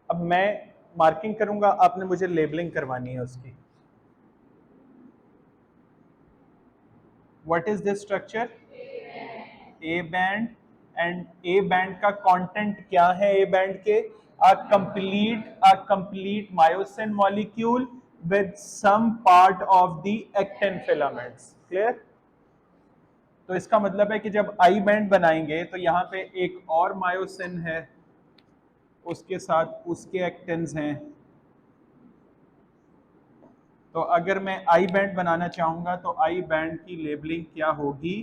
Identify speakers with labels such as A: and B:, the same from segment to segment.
A: अब मैं मार्किंग करूंगा, आपने मुझे लेबलिंग करवानी है उसकी। What is this structure? A band. And A band का कंटेंट क्या है? ए बैंड के a complete myosin molecule with some part of the actin filaments। Clear? तो इसका मतलब है कि जब आई बैंड बनाएंगे तो यहां पे एक और मायोसिन है, उसके साथ उसके एक्टिन्स हैं। तो अगर मैं आई बैंड बनाना चाहूंगा तो आई बैंड की लेबलिंग क्या होगी?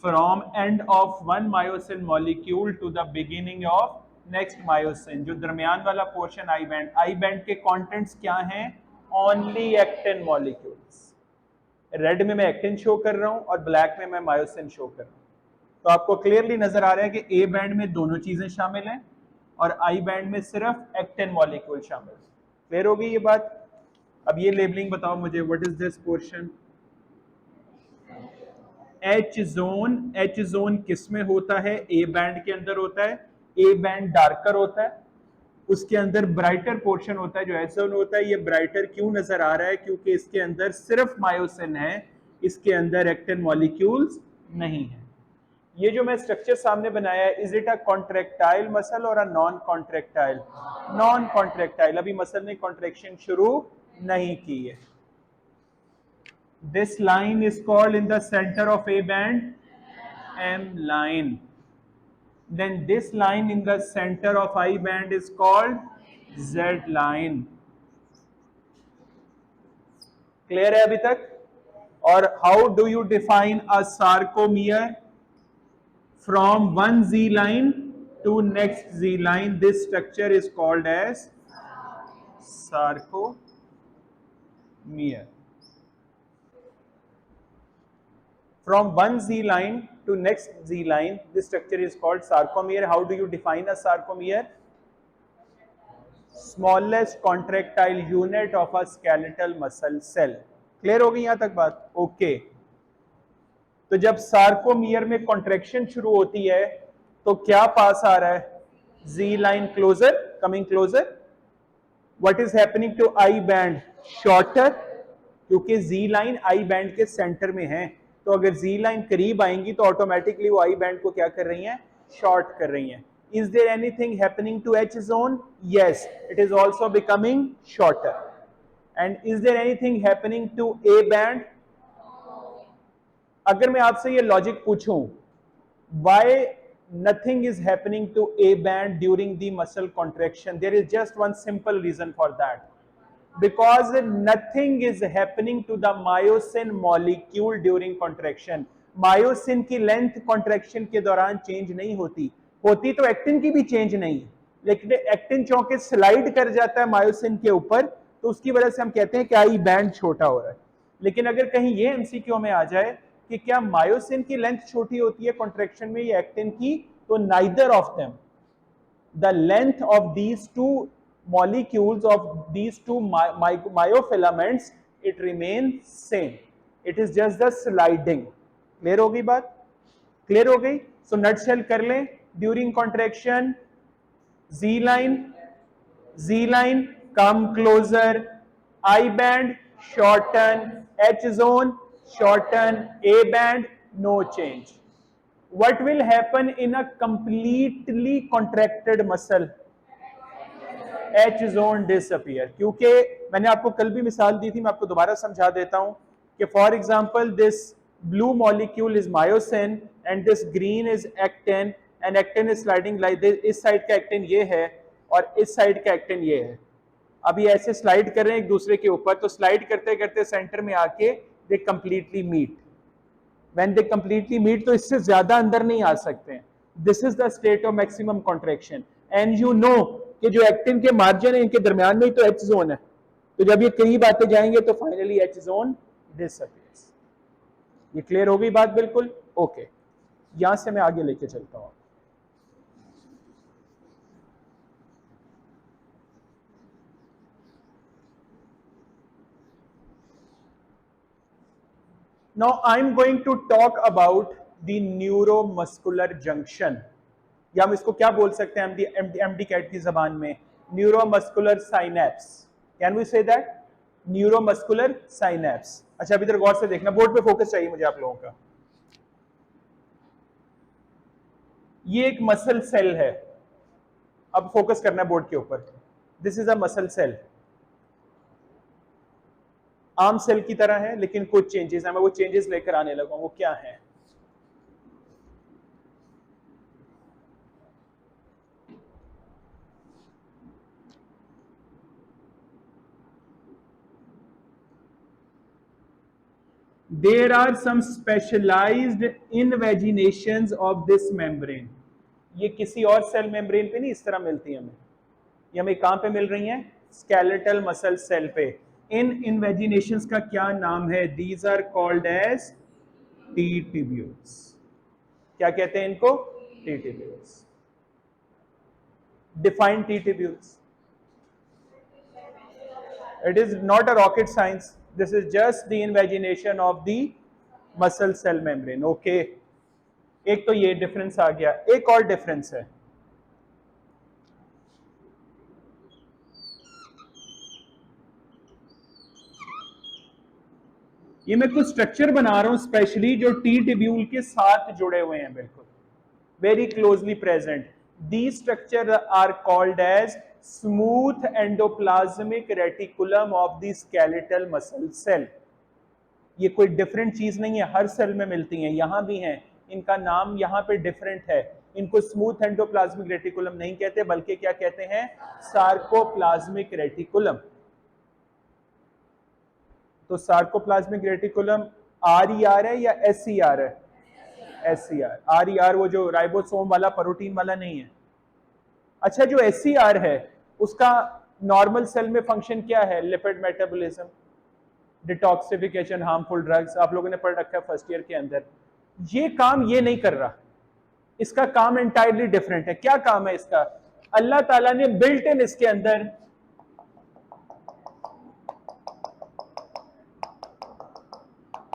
A: From end of one myosin molecule to the beginning of next myosin. जो दरमियान वाला पोर्शन आई बैंड के कंटेंट्स क्या हैं? Only actin molecules. रेड में मैं एक्टिन शो कर रहा हूं और ब्लैक में मैं मायोसिन शो कर रहा हूं। तो आपको क्लियरली नजर आ रहा है कि ए बैंड में दोनों चीजें शामिल हैं और आई बैंड में सिर्फ एक्टिन मॉलिक्यूल शामिल है। क्लियर हो गई ये बात? अब ये लेबलिंग बताओ मुझे, what is this portion? H zone किस में होता है? ए बैंड के अंदर होता है। ए बैंड डार्कर होता है, उसके अंदर ब्राइटर पोर्शन होता है जो एच जोन होता है। ये ब्राइटर क्यों नजर आ रहा है? क्योंकि इसके अंदर सिर्फ मायोसिन है, इसके अंदर एक्टिन मॉलिक्यूल्स नहीं है। ये जो मैं स्ट्रक्चर सामने बनाया है, is it a contractile muscle और a non contractile? Non contractile. अभी मसल ने कॉन्ट्रेक्शन शुरू नहीं की है। This line is called in the center of A band M line. Then this line in the center of I band is called Z line. Clear है अभी तक? और how do you define a sarcomere? From one Z line to next Z line, this structure is called as sarcomere. From one Z line to next Z line, this structure is called sarcomere. How do you define a sarcomere? Smallest contractile unit of a skeletal muscle cell. Clear हो गई यहां तक बात? Okay. तो जब sarcomere में contraction शुरू होती है तो क्या पास आ रहा है? G line closer, coming closer. What is happening to I band? Shorter, क्योंकि जी लाइन आई बैंड के सेंटर में है। तो अगर जी लाइन करीब आएंगी तो ऑटोमेटिकली वो आई बैंड को क्या कर रही हैं? शॉर्ट कर रही हैं। Is there anything happening to H zone? Yes, it is also becoming shorter. And is there anything happening to A band? अगर मैं आपसे ये लॉजिक पूछूं, why nothing is happening to A band during the muscle contraction, there is just one simple reason for that. Because nothing is happening to the myosin molecule during contraction. Myosin की length contraction के दौरान change नहीं होती। होती तो actin की भी change नहीं, लेकिन एक्टिन चौंके स्लाइड कर जाता है मायोसिन के ऊपर, तो उसकी वजह से हम कहते हैं कि आई बैंड छोटा हो रहा है। लेकिन अगर कहीं ये एमसीक्यू में आ जाए कि क्या मायोसिन की लेंथ छोटी होती है कॉन्ट्रैक्शन में या एक्टिन की, तो neither of them. The length of these two molecules of these two myofilaments, it remains same. It is just the sliding. Clear हो गई बात? Clear हो गई? So nutshell कर लें, during contraction Z line come closer, I band shorten, H zone shorten, A band no change. What will happen in a completely contracted muscle? H zone disappear। क्योंकि मैंने आपको कल भी मिसाल दी थी, मैं आपको दोबारा समझा देता हूं कि for example this blue molecule is myosin and this green is actin and actin is sliding like this। इस साइड का एक्टिन ये है और इस साइड का एक्टिन ये है। अभी ऐसे स्लाइड कर रहे हैं एक दूसरे के ऊपर, तो स्लाइड करते करते सेंटर में आके they completely meet. When they completely meet, तो इससे ज्यादा अंदर नहीं आ सकते हैं। This is the state of maximum contraction and you know कि जो एक्टिन के मार्जिन है इनके दरमियान में ही तो एच जोन है, तो जब ये करीब आते जाएंगे तो फाइनली एच जोन डिसअपीयर्स। ये क्लियर हो गई बात? बिल्कुल ओके। यहां से मैं आगे लेके चलता हूं। Now I am going to talk about the neuromuscular junction. या हम इसको क्या बोल सकते हैं एमडी कैट की जबान में, neuromuscular synapse. Can we say that? Neuromuscular synapse. अच्छा अभी इधर गौर से देखना, बोर्ड पे फोकस चाहिए मुझे आप लोगों का। ये एक मसल सेल है, अब फोकस करना है बोर्ड के ऊपर। This is a muscle cell, आम सेल की तरह है लेकिन कुछ चेंजेस है, मैं वो चेंजेस लेकर आने लगा हूं, वो क्या है? There are some specialized invaginations of this membrane। ये किसी और सेल मेम्ब्रेन पे नहीं इस तरह मिलती है हमें, ये हमें कहां पे मिल रही हैं? स्केलेटल मसल सेल पे। इन इन्वेजिनेशंस का क्या नाम है? These are called as T tubules. क्या कहते हैं इनको? T tubules. Define T tubules. It is not a rocket science. This is just the invagination of the muscle cell membrane. Okay. एक तो ये डिफरेंस आ गया, एक और डिफरेंस है। ये मैं कुछ स्ट्रक्चर बना रहा हूं स्पेशली जो टी ट्यूब्यूल के साथ जुड़े हुए हैं, बिल्कुल very closely present. These structures are called as smooth endoplasmic reticulum of the skeletal muscle cell। ये कोई डिफरेंट चीज नहीं है, हर सेल में मिलती हैं, यहां भी हैं, इनका नाम यहां पे डिफरेंट है। इनको स्मूथ एंडोप्लाज्मिक रेटिकुलम नहीं कहते, बल्कि क्या कहते हैं? Sarcoplasmic reticulum. तो सार्कोप्लाज्मिक रेटिकुलम RER है या SCR है? SCR। RER वो जो राइबोसोम वाला प्रोटीन वाला नहीं है। अच्छा जो SCR है उसका नॉर्मल सेल में फंक्शन क्या है? Lipid metabolism, detoxification, harmful drugs, आप लोगों ने पढ़ रखा है फर्स्ट ईयर के अंदर। ये काम ये नहीं कर रहा, इसका काम एंटायरली डिफरेंट है। क्या काम है इसका? अल्लाह ताला ने बिल्ट इन इसके अंदर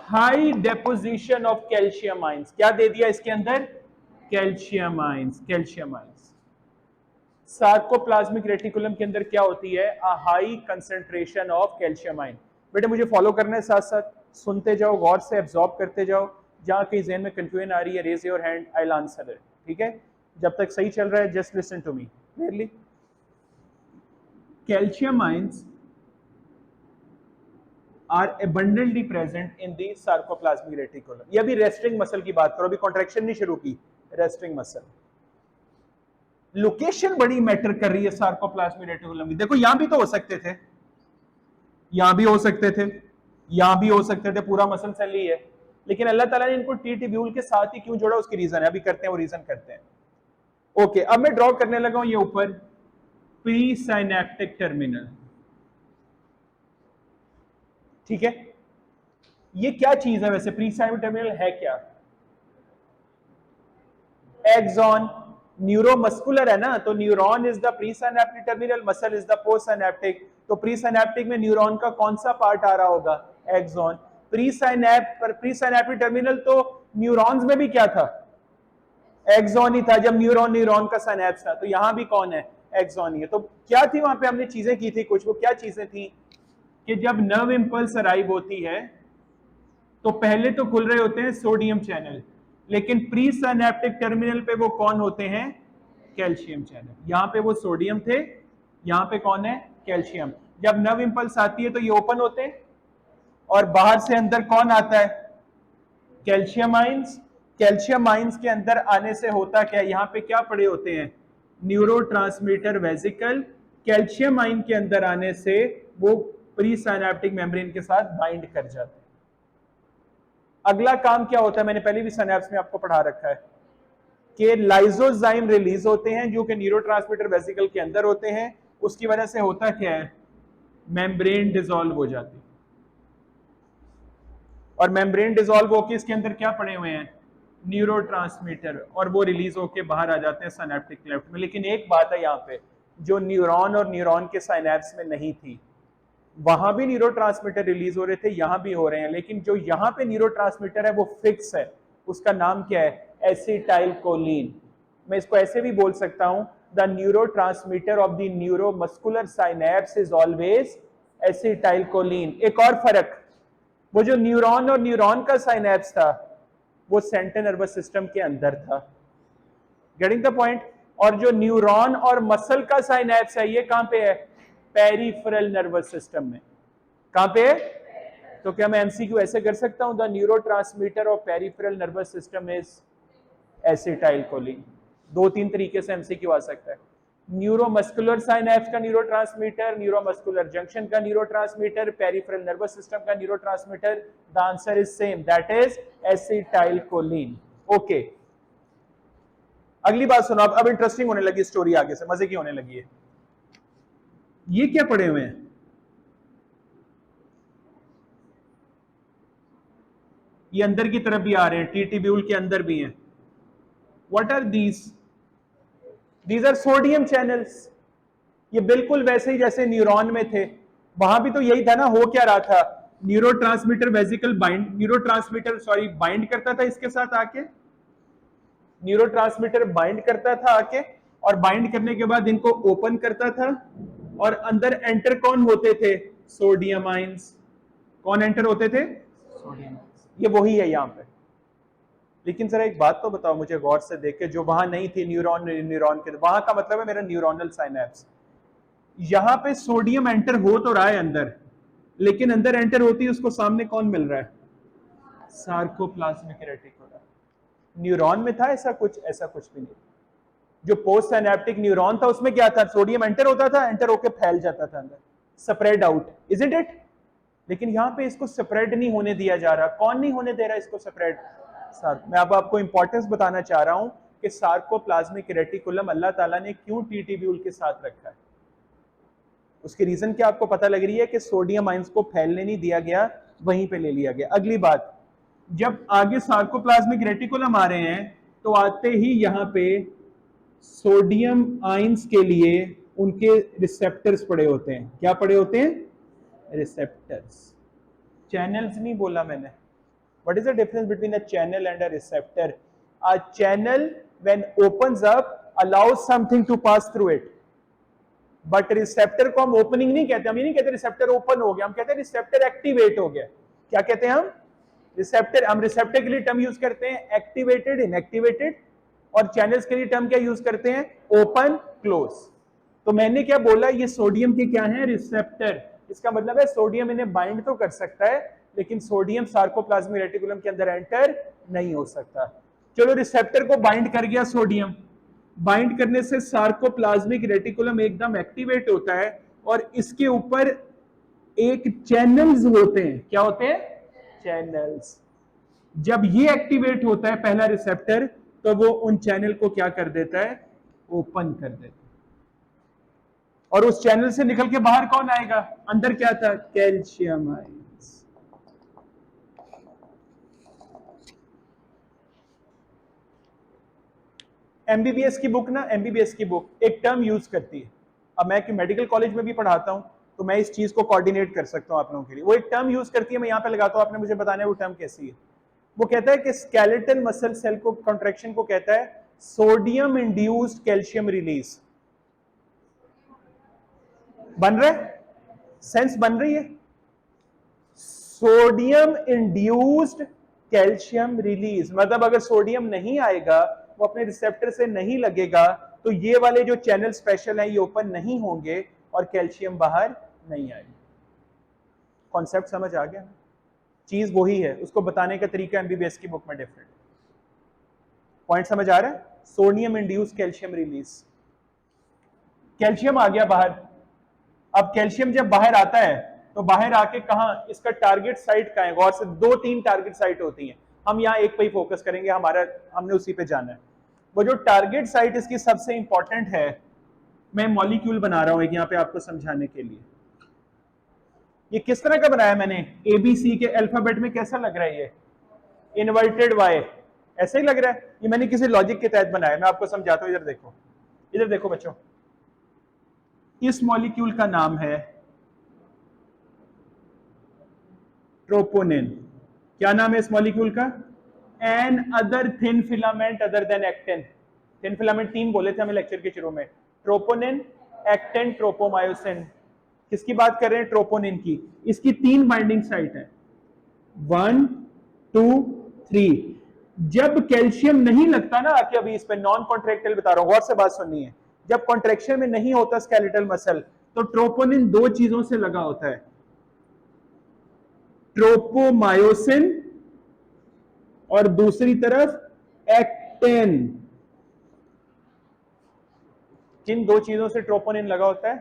A: high deposition of calcium ions. क्या दे दिया इसके अंदर? Calcium ions. Calcium ions sarcoplasmic reticulum के अंदर क्या होती है? A high concentration of calcium ion. बेटे मुझे फॉलो करना है, साथ साथ सुनते जाओ, गौर से एब्जॉर्ब करते जाओ। जहां कहीं ज़हन में कंफ्यूजन आ रही है, raise your hand, I will answer it. ठीक है, जब तक सही चल रहा है just listen to me clearly. Calcium ions are abundantly present in the sarcoplasmic reticulum। ये अभी रेस्टिंग मसल की बात करो, अभी कॉन्ट्रैक्शन नहीं शुरू की, रेस्टिंग मसल। लोकेशन बड़ी मैटर कर रही है सार्कोप्लाज्मिक रेटिकुलम की। देखो यहां भी तो हो सकते थे, यहां भी हो सकते थे, यहां भी हो सकते थे, पूरा मसल सेल ही है, लेकिन अल्लाह ताला ने इनको टी ट्यूब्यूल के साथ ही क्यों जोड़ा, उसकी रीजन है, अभी करते हैं वो रीजन करते हैं। ओके, अब मैं ड्रॉ करने लगा हूं ये ऊपर प्री साइनेप्टिक टर्मिनल। ठीक है, ये क्या चीज है वैसे? प्री साइनेप्टिक टर्मिनल है क्या? एक्सॉन। न्यूरोमस्कुलर है ना, तो neuron is the pre synaptic terminal, muscle is the post synaptic. तो प्री साइनेप्टिक में न्यूरॉन का कौन सा पार्ट आ रहा होगा? एक्सॉन। प्री साइनेप्टिक टर्मिनल तो न्यूरॉन्स में भी क्या था? एक्सॉन ही था, जब न्यूरॉन का साइनेप्स था। तो यहां भी कौन है? एक्सॉन ही है। तो क्या थी वहां पे? हमने चीजें की थी कुछ, वो क्या चीजें थी कि जब नर्व इंपल्स अराइव होती है तो पहले तो खुल रहे होते हैं सोडियम चैनल, लेकिन प्री सिनेप्टिक टर्मिनल पे वो कौन होते हैं? Calcium channel. यहां पे वो सोडियम थे, यहां पे कौन है? कैल्शियम। जब नर्व इंपल्स आती है तो ये ओपन होते हैं और बाहर से अंदर कौन आता है? Calcium ions. कैल्शियम आइंस के अंदर आने से होता क्या है? यहां पे क्या पड़े होते हैं? Neurotransmitter vesicle. कैल्शियम आइन के अंदर आने से वो प्री सिनेप्टिक मेम्ब्रेन के साथ बाइंड कर जाते हैं। अगला काम क्या होता है? मैंने पहले भी सिनेप्स में आपको पढ़ा रखा है कि लाइसोजाइम रिलीज होते हैं जो कि न्यूरोट्रांसमीटर वेसिकल के अंदर होते हैं। उसकी वजह से होता क्या है? मेम्ब्रेन डिसॉल्व हो जाती है, और मेम्ब्रेन डिसॉल्व होकर इसके अंदर क्या पड़े हुए हैं? न्यूरोट्रांसमीटर, और वो रिलीज होके बाहर आ जाते हैं सिनेप्टिक क्लेफ्ट में। लेकिन एक बात है यहाँ पे, जो न्यूरॉन और न्यूरॉन के साइनेप्स में नहीं थी, वहां भी न्यूरोट्रांसमीटर रिलीज हो रहे थे, यहां भी हो रहे हैं, लेकिन जो यहां पे न्यूरोट्रांसमीटर है वो फिक्स है। उसका नाम क्या है? Acetyl choline. मैं इसको ऐसे भी बोल सकता हूं, the neurotransmitter of the neuromuscular synapse is always acetylcholine. एक और फर्क, वो जो न्यूरॉन और न्यूरॉन का साइनेप्स था वो सेंट्रल नर्वस सिस्टम के अंदर था, गेटिंग द पॉइंट। और जो न्यूरॉन और मसल का साइनेप्स है ये कहां पे है? पेरिफेरल नर्वस सिस्टम में। कहां पे है? तो क्या मैं एमसीक्यू ऐसे कर सकता हूं, the neurotransmitter of peripheral nervous system is acetylcholine. दो तीन तरीके से एमसीक्यू आ सकता है। न्यूरोमस्कुलर साइनेप्स का न्यूरोट्रांसमीटर, न्यूरोमस्कुलर जंक्शन का न्यूरोट्रांसमीटर, पेरिफेरल नर्वस सिस्टम का neurotransmitter, the answer is same, that is acetylcholine. Okay, अगली बात सुनो, अब इंटरेस्टिंग होने लगी स्टोरी, आगे से मजे की होने लगी है। ये क्या पढ़े हुए हैं? ये अंदर की तरफ भी आ रहे हैं, टीटीब्यूल के अंदर भी हैं। What are these? These are sodium channels. ये बिल्कुल वैसे ही जैसे न्यूरॉन में थे, वहां भी तो यही था ना। हो क्या रहा था? Neurotransmitter vesicle bind, neurotransmitter sorry bind करता था इसके साथ आके, न्यूरोट्रांसमीटर बाइंड करता था आके, और बाइंड करने के बाद इनको ओपन करता था, और अंदर एंटर कौन होते थे? Sodium ions. कौन एंटर होते थे? सोडियम। ये वही है यहां पे। लेकिन जरा एक बात तो बताओ मुझे गौर से देख के, जो वहां नहीं थी न्यूरॉन, न्यूरॉन के वहां का मतलब है मेरा न्यूरोनल साइनेप्स। यहां पे सोडियम एंटर हो तो रहा है अंदर, लेकिन अंदर एंटर होती है उसको सामने कौन मिल रहा है? Sarcoplasmic reticulum. न्यूरॉन में था ऐसा कुछ? ऐसा कुछ भी नहीं। जो पोस्ट सिनेप्टिक न्यूरॉन था उसमें क्या था? सोडियम एंटर होता था, एंटर होके फैल जाता था अंदर, स्प्रेड आउट, इजंट इट? लेकिन यहां पे इसको स्प्रेड नहीं होने दिया जा रहा। कौन नहीं होने दे रहा इसको स्प्रेड? मैं अब आपको इंपॉर्टेंस बताना चाह रहा हूं कि सार्कोप्लाज्मिक रेटिकुलम अल्लाह ताला ने क्यों टीटीब्यूल के साथ रखा है। उसकी रीजन क्या आपको पता लग रही है? कि सोडियम आइंस को फैलने नहीं दिया गया, वहीं पे ले लिया गया। अगली बात, जब आगे सार्कोप्लाज्मिक रेटिकुलम आ रहे हैं तो आते ही यहां पे सोडियम आइंस के लिए उनके रिसेप्टर्स पड़े होते हैं। क्या पड़े होते हैं? रिसेप्टर्स। चैनल्स नहीं बोला मैंने। What is the difference between a channel and a receptor? A channel, when opens up, allows something to pass through it. But receptor को हम ओपनिंग नहीं कहते, हम ये नहीं कहते रिसेप्टर ओपन हो गया, हम कहते हैं रिसेप्टर एक्टिवेट हो गया। क्या कहते हैं हम? रिसेप्टर। हम रिसेप्टर के लिए टर्म यूज करते हैं एक्टिवेटेड, इनएक्टिवेटेड, और चैनल्स के लिए टर्म क्या यूज करते हैं? Open, close. तो मैंने क्या बोला? ये सोडियम के क्या है? रिसेप्टर। इसका मतलब है सोडियम इन्हें बाइंड तो कर सकता है, लेकिन सोडियम सार्कोप्लाज्मिक रेटिकुलम के अंदर एंटर नहीं हो सकता। चलो, रिसेप्टर को बाइंड कर गया सोडियम, बाइंड करने से सार्कोप्लाज्मिक रेटिकुलम एकदम एक्टिवेट होता है, और इसके ऊपर एक चैनल्स होते हैं। क्या होते हैं? चैनल्स। जब ये एक्टिवेट होता है पहला रिसेप्टर, तो वो उन चैनल को क्या कर देता है? ओपन कर देता है। और उस चैनल से निकल के बाहर कौन आएगा? अंदर क्या था? Calcium ions. एमबीबीएस की बुक ना, एमबीबीएस की बुक एक टर्म यूज करती है। अब मैं मेडिकल कॉलेज में भी पढ़ाता हूं, तो मैं इस चीज को कोऑर्डिनेट कर सकता हूं आप लोगों के लिए। वो एक टर्म यूज करती है, मैं यहां पे लगाता हूं, आपने मुझे बताना है वो टर्म कैसी है। वो कहता है कि स्केलेटल मसल सेल को कॉन्ट्रैक्शन को कहता है सोडियम इंड्यूस्ड कैल्शियम रिलीज। बन रहा है? सेंस बन रही है? सोडियम इंड्यूस्ड कैल्शियम रिलीज, मतलब अगर सोडियम नहीं आएगा, वो अपने रिसेप्टर से नहीं लगेगा, तो ये वाले जो चैनल स्पेशल हैं ये ओपन नहीं होंगे और कैल्शियम बाहर नहीं आएगा। कॉन्सेप्ट समझ आ गया ना? चीज वही है, उसको बताने का तरीका एमबीबीएस की बुक में डिफरेंट। पॉइंट समझ आ रहा है? Sodium induce calcium release. Calcium आ गया बाहर। अब कैल्शियम जब बाहर आता है तो बाहर आके कहा, इसका टारगेट साइट कहां है? गौर से, दो तीन टारगेट साइट होती हैं, हम यहां एक पे ही फोकस करेंगे, हमने उसी पे जाना है। वो जो टारगेट साइट इसकी सबसे इंपॉर्टेंट है, मैं मॉलिक्यूल बना रहा हूं एक यहां पे आपको समझाने के लिए। ये किस तरह का बनाया मैंने? एबीसी के अल्फाबेट में कैसा लग रहा है ये? इन्वर्टेड वाई, ऐसा ही लग रहा है। ये मैंने किसी लॉजिक के तहत बनाया, मैं आपको समझाता हूं। इधर देखो, इधर देखो बच्चों, इस मॉलिक्यूल का नाम है ट्रोपोनिन। क्या नाम है इस मॉलिक्यूल का? Another thin filament other than actin. Thin filament 3 बोले थे हमें लेक्चर के शुरू में, ट्रोपोनिन, एक्टिन, ट्रोपोमायोसिन। किसकी बात कर रहे हैं? ट्रोपोनिन की। इसकी 3 बाइंडिंग साइट है, 1 2 3। जब कैल्शियम नहीं लगता ना आके, अभी इस पे नॉन कॉन्ट्रेक्टाइल बता रहा हूं, गौर से बात सुननी है। जब कॉन्ट्रेक्शन में नहीं होता स्केलेटल मसल, तो ट्रोपोनिन 2 चीजों से लगा होता है, ट्रोपोमायोसिन और दूसरी तरफ एक्टिन। किन 2 चीजों से ट्रोपोनिन लगा होता है?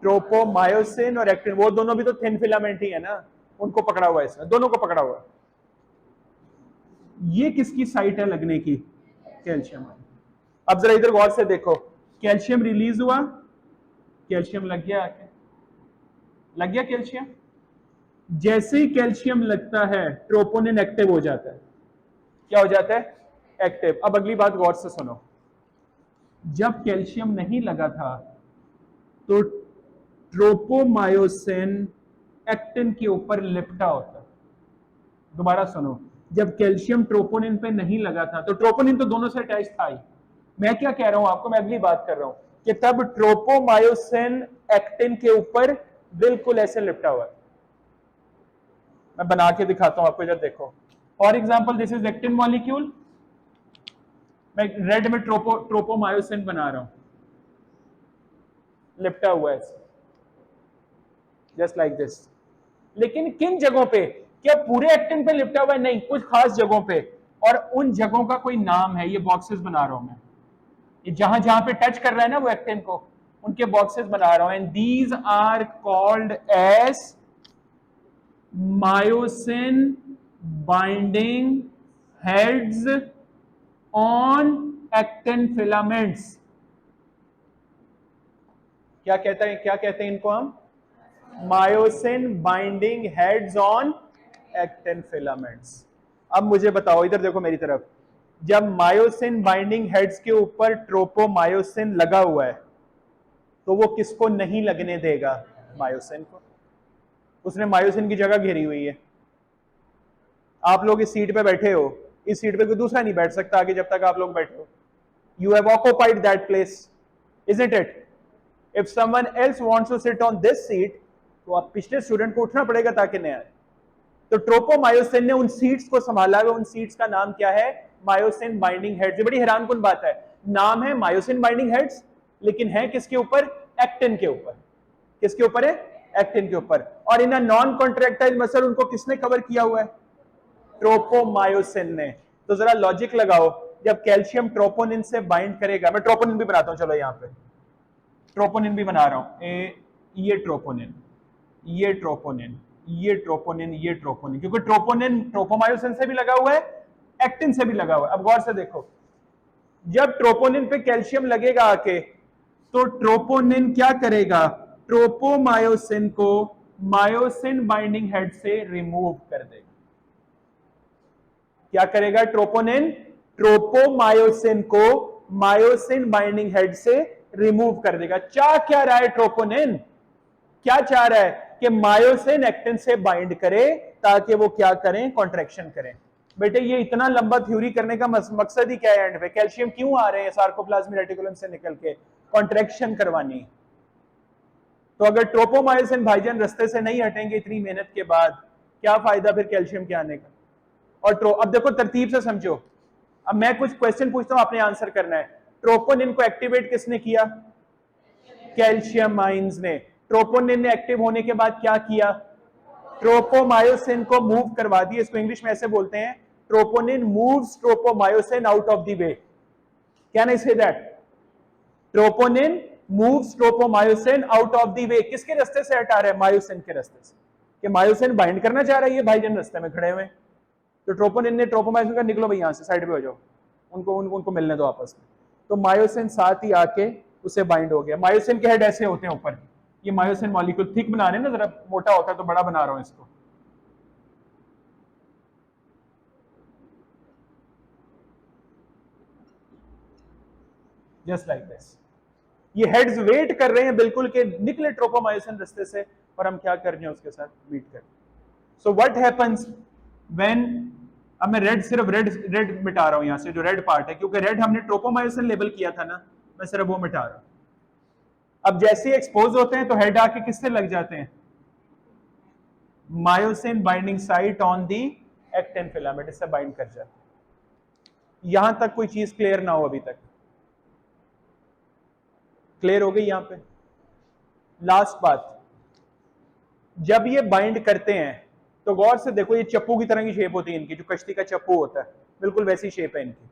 A: ट्रोपोमायोसिन और एक्टिन। वो दोनों भी तो थिन फिलामेंट ही है ना, उनको पकड़ा हुआ है इसमें, दोनों को पकड़ा हुआ है। ये किसकी साइट है लगने की? कैल्शियम। अब जरा इधर गौर से देखो, कैल्शियम रिलीज हुआ, कैल्शियम लग गया आके, लग गया कैल्शियम। जैसे ही कैल्शियम लगता है ट्रोपोनिन एक्टिव हो जाता है। क्या हो जाता है? एक्टिव। अब अगली बात गौर से सुनो, जब कैल्शियम नहीं लगा था तो ट्रोपोमायोसिन एक्टिन के ऊपर लिपटा होता। दोबारा सुनो, जब कैल्शियम ट्रोपोनिन पे नहीं लगा था, तो ट्रोपोनिन तो दोनों से अटैच था ही। मैं क्या कह रहा हूं आपको, मैं अगली बात कर रहा हूं कि तब ट्रोपोमायोसिन एक्टिन के ऊपर बिल्कुल ऐसे लिपटा हुआ है। मैं बना के दिखाता हूं आपको, जब देखो। For example this is actin molecule, मैं रेड में ट्रोपोमायोसिन बना रहा हूं, लिपटा हुआ है जस्ट लाइक दिस। लेकिन किन जगहों पे? क्या पूरे एक्टिन पे लिपटा हुआ है? नहीं, कुछ खास जगहों पे, और उन जगहों का कोई नाम है, ये बॉक्सेस बना रहा हूं मैं। ये जहां जहां पे टच कर रहा है ना वो एक्टिन को, उनके बॉक्सेस बना रहा हूं, and these are called as myosin binding heads on actin filaments. क्या कहते हैं इनको हम? Myosin binding heads on actin filaments. अब मुझे बताओ, इधर देखो मेरी तरफ, जब मायोसिन बाइंडिंग हेड्स के ऊपर ट्रोपोमायोसिन लगा हुआ है, तो वो किसको नहीं लगने देगा? मायोसिन को। उसने मायोसिन की जगह घेरी हुई है। आप लोग इस सीट पे बैठे हो, इस सीट पे कोई दूसरा नहीं बैठ सकता आगे जब तक आप लोग बैठे हो। You have occupied that place, isn't it? If someone else wants to sit on this seat, तो आप पिछले स्टूडेंट को उठना पड़ेगा ताकि नया आए। तो ट्रोपोमायोसिन ने उन सीट्स को संभाला है। उन सीट्स का नाम क्या है? Myosin binding heads. ये बड़ी हैरानकुन बात है, नाम है मायोसिन बाइंडिंग हेड्स, लेकिन है किसके ऊपर? एक्टिन के ऊपर। किसके ऊपर है? एक्टिन के ऊपर। और इन नॉन कॉन्ट्रैक्टाइल मसल उनको किसने कवर किया हुआ है? ट्रोपोमायोसिन ने। तो जरा लॉजिक लगाओ, जब कैल्शियम ट्रोपोनिन से बाइंड करेगा, मैं ट्रोपोनिन भी बनाता हूं, चलो यहां पे ट्रोपोनिन भी बना रहा हूं, ये ट्रोपोनिन, ये ट्रोपोनिन, ये ट्रोपोनिन, ये ट्रोपोनिन, क्योंकि ट्रोपोनिन ट्रोपोमायोसिन से भी लगा हुआ है, एक्टिन से भी लगा हुआ है। अब गौर से देखो, जब ट्रोपोनिन पे कैल्शियम लगेगा आके, तो ट्रोपोनिन क्या करेगा? ट्रोपोमायोसिन को मायोसिन बाइंडिंग हेड से रिमूव कर देगा। क्या करेगा ट्रोपोनिन? ट्रोपोमायोसिन को मायोसिन बाइंडिंग हेड से रिमूव कर देगा। चाह क्या रहा है ट्रोपोनिन? क्या चाह रहा है? कि मायोसिन एक्टिन से बाइंड करे, ताकि वो क्या करें? कॉन्ट्रैक्शन करें। बेटे ये इतना लंबा थ्योरी करने का मकसद ही क्या है? एंड पे कैल्शियम क्यों आ रहे हैं सार्कोप्लाज्मिक रेटिकुलम से निकल के? कॉन्ट्रैक्शन करवानी। तो अगर ट्रोपोमायोसिन भाईजान रास्ते से नहीं हटेंगे इतनी मेहनत के बाद, क्या फायदा फिर कैल्शियम के आने का? और अब देखो तरतीब से समझो, अब मैं कुछ क्वेश्चन पूछता हूं, आपने आंसर करना है। ट्रोपोनिन को एक्टिवेट किसने किया? कैल्शियम आइंस ने। ट्रोपोनिन ने एक्टिव होने के बाद क्या किया? ट्रोपोमायोसिन को मूव करवा दिया। इसको इंग्लिश में ऐसे बोलते हैं, troponin moves tropomyosin out of the way. Can I say that? Troponin moves tropomyosin out of the way. किसके रास्ते से हटा रहा है? मायोसिन के रास्ते से। कि मायोसिन बाइंड करना चाह रहा है, ये भाईजान रास्ते में खड़े हुए। तो ट्रोपोनिन ने ट्रोपोमायोसिन का निकलो भाई यहां से, साइड पे हो जाओ, उनको मिलने दो आपस में। तो मायोसिन साथ ही आके उसे बाइंड हो गया। मायोसिन के हेड ऐसे होते हैं ऊपर, ये मायोसिन मॉलिक्यूल थिक बना रहे हैं ना, जरा मोटा होता है तो बड़ा बना रहा हूं इसको। Just like this. ये हेड्स वेट कर रहे हैं बिल्कुल के निकले ट्रोपोमायोसिन रास्ते से, और हम क्या कर रहे हैं? उसके साथ बीट कर। सो व्हाट हैपेंस व्हेन अब मैं रेड सिर्फ रेड मिटा रहा हूं यहां से, जो रेड पार्ट है, क्योंकि रेड हमने ट्रोपोमायोसिन लेबल किया था ना, मैं सिर्फ वो मिटा रहा हूं। अब जैसे ही एक्सपोज होते हैं तो हेड आके किससे लग जाते हैं? Myosin binding site on the actin filament, इससे बाइंड कर जाते हैं। यहां तक कोई चीज क्लियर ना हो अभी तक? क्लियर हो गई यहां पे? लास्ट बात, जब ये बाइंड करते हैं तो गौर से देखो, ये चप्पू की तरह की शेप होती है इनकी, जो कश्ती का चप्पू होता है, बिल्कुल वैसी शेप है इनकी।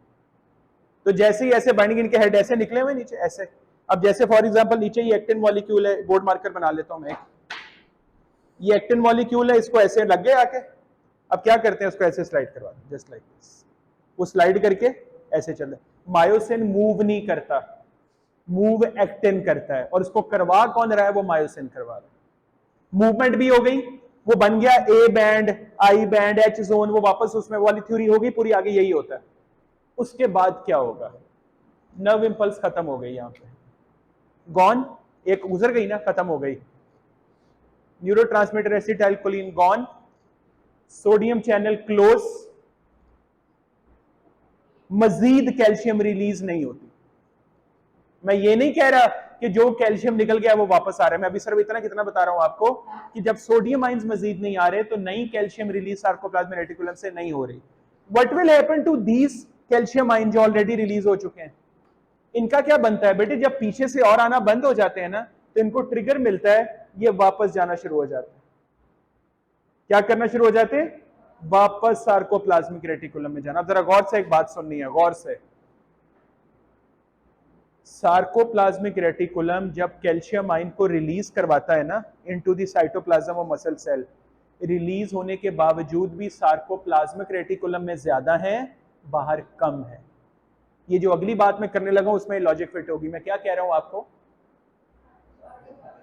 A: तो जैसे ही ऐसे बाइंडिंग, इनके हेड ऐसे निकले हुए नीचे ऐसे। अब जैसे फॉर एग्जांपल नीचे ये एक्टिन मॉलिक्यूल है, बोर्ड मार्कर बना लेता हूं मैं, ये एक्टिन मॉलिक्यूल है, इसको ऐसे लग गए आके। अब क्या करते हैं, उसको ऐसे स्लाइड करवा दें, जस्ट लाइक दिस। वो स्लाइड करके ऐसे चल रहे। मायोसिन मूव नहीं करता, मूव एक्टिन करता है, और इसको करवा कौन रहा है? वो मायोसिन करवा रहा है। मूवमेंट भी हो गई, वो बन गया A band, I band, H zone, वो वापस उसमें वाली थ्योरी होगी पूरी, आगे यही होता है। उसके बाद क्या होगा? नर्व इंपल्स खत्म हो गई, यहां पे गॉन, एक गुजर गई ना, खत्म हो गई। Neurotransmitter acetylcholine gone, sodium channel close, मजीद कैल्शियम रिलीज नहीं होती। मैं ये नहीं कह रहा कि जो कैल्शियम निकल गया वो वापस आ रहा है, मैं अभी सिर्फ इतना कितना बता रहा हूं आपको कि जब सोडियम आइंस मजीद नहीं आ रहे तो नई कैल्शियम रिलीज सार्कोप्लाज्मिक रेटिकुलम से नहीं हो रही। What will happen to these calcium ion जो ऑलरेडी रिलीज हो चुके हैं? इनका क्या बनता है बेटे, जब पीछे से और आना बंद हो जाते हैं ना, तो इनको ट्रिगर मिलता है, ये वापस जाना शुरू हो जाते हैं। क्या करना शुरू हो जाते हैं? वापस सार्कोप्लाज्मिक रेटिकुलम में जाना। जरा गौर से एक बात सुननी है, गौर से। सार्कोप्लाज्मिक रेटिकुलम जब कैल्शियम आयन को रिलीज करवाता है ना into the cytoplasm of muscle cell, release होने के बावजूद भी सार्कोप्लाज्मिक रेटिकुलम में ज्यादा है, बाहर कम है। ये जो अगली बात मैं करने लगा उसमें लॉजिक फिट होगी। मैं क्या कह रहा हूं आपको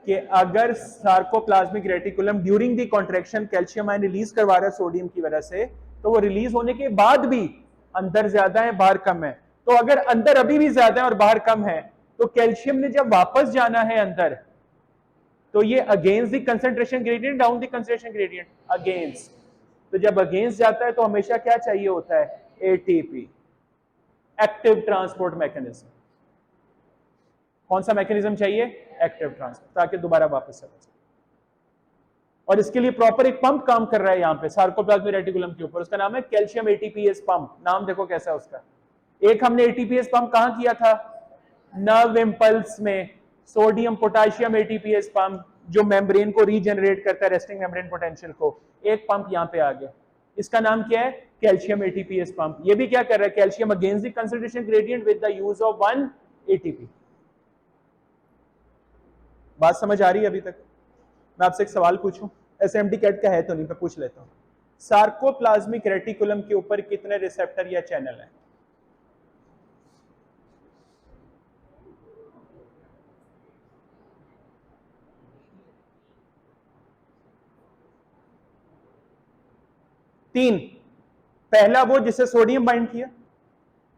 A: कि अगर sarcoplasmic reticulum during the contraction calcium ion release करवा रहा है सोडियम की वजह से, तो वो रिलीज होने के बाद भी अंदर ज्यादा है, बाहर कम है। तो अगर अंदर अभी भी ज्यादा है और बाहर कम है, तो कैल्शियम ने जब वापस जाना है अंदर, तो ये against the concentration gradient, down the concentration gradient, against. तो जब अगेंस्ट जाता है तो हमेशा क्या चाहिए होता है? ATP, active transport mechanism. कौन सा मैकेनिज्म चाहिए? एक्टिव ट्रांसपोर्ट, ताकि दोबारा वापस चला जाए। और इसके लिए प्रॉपर एक पंप काम कर रहा है यहां पे सार्कोप्लाज्मिक रेटिकुलम के ऊपर, उसका नाम है कैल्शियम एटीपीएस पंप। नाम देखो कैसा है उसका। एक हमने एटीपीएस पंप कहां किया था? नर्व इंपल्स में। सोडियम पोटेशियम एटीपीएस पंप जो मेम्ब्रेन को रीजनरेट करता है, रेस्टिंग मेम्ब्रेन पोटेंशियल को। एक पंप यहां पे आ गया, इसका नाम क्या है? Calcium ATPase pump. ये भी क्या कर रहा है? Calcium against the concentration gradient with the use of 1 ATP. बात समझ आ रही है अभी तक? मैं आपसे एक सवाल पूछूं, एसएमटी कैट का है तो नहीं, मैं पूछ लेता हूं। सार्कोप्लाज्मिक रेटिकुलम के ऊपर कितने रिसेप्टर या चैनल हैं? तीन। पहला वो जिसने सोडियम बाइंड किया,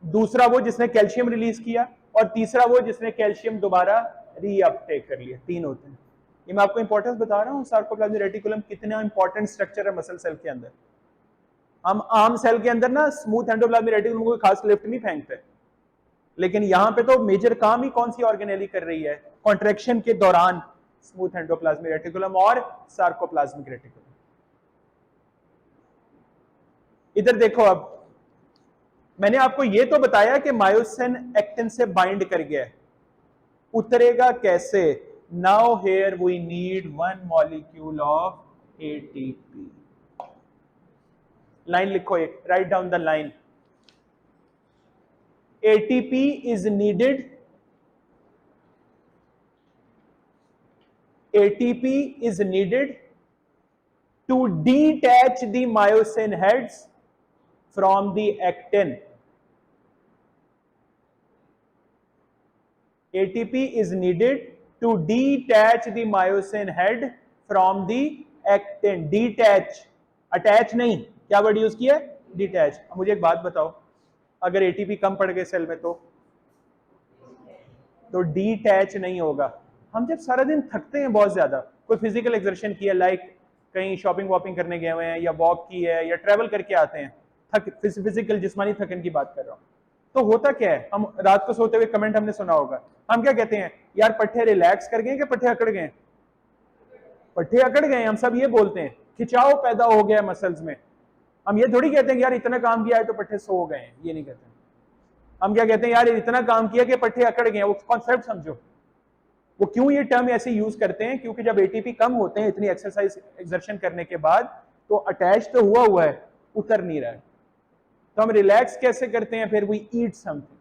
A: दूसरा वो जिसने कैल्शियम रिलीज किया, और तीसरा वो जिसने कैल्शियम दोबारा रीअपटेक कर लिया। तीन होते हैं। ये मैं आपको इंपॉर्टेंस बता रहा हूं, सार्कोप्लाज्मिक रेटिकुलम कितना इंपॉर्टेंट स्ट्रक्चर है मसल सेल के अंदर। हम आम सेल के अंदर ना स्मूथ एंडोप्लाज्मिक रेटिकुलम को खास लिफ्ट नहीं फेंकते, लेकिन यहां पे तो मेजर काम ही कौन सी ऑर्गेनेली कर रही है कॉन्ट्रैक्शन के दौरान? स्मूथ एंडोप्लाज्मिक रेटिकुलम और सार्कोप्लाज्मिक रेटिकुलम। इधर देखो, अब मैंने आपको यह तो बताया कि मायोसिन एक्टिन से बाइंड कर गया है, उतरेगा कैसे? Now here we need 1 molecule of ATP. Line लिखो एक, write down the line. ATP is needed, ATP is needed to detach the myosin heads from the actin. ATP is needed to detach the myosin head from the actin. Detach, attach नहीं, क्या word use किया? Detach. अब मुझे एक बात बताओ, अगर ATP कम पड़ गए सेल में तो detach नहीं होगा। हम जब सारा दिन थकते हैं बहुत ज्यादा, कोई फिजिकल एक्सर्शन किया, लाइक कहीं शॉपिंग वॉपिंग करने गए हुए हैं, या वॉक की है, या ट्रैवल करके आते हैं, फिजिकल जिस्मानी थकन की बात कर रहा हूँ। तो होता क्या है, हम रात को सोते हुए कमेंट हमने सुना होगा, हम क्या कहते हैं, यार पट्टे रिलैक्स कर गए कि पट्टे अकड़ गए? पट्टे अकड़ गए, हम सब ये बोलते हैं, खिंचाव पैदा हो गया मसल्स में। हम ये थोड़ी कहते हैं कि यार इतना काम किया है तो पट्टे सो गए हैं, ये नहीं कहते। हम क्या कहते हैं, यार इतना काम किया कि पट्टे अकड़ गए। वो कॉन्सेप्ट समझो। वो क्यों ये टर्म ऐसे यूज करते हैं, क्योंकि जब एटीपी कम होते हैं इतनी एक्सरसाइज एक्सर्शन करने के बाद, तो अटैच तो हुआ है, उतर नहीं रहा है। तो हम रिलैक्स कैसे करते हैं, फिर वी ईट समथिंग,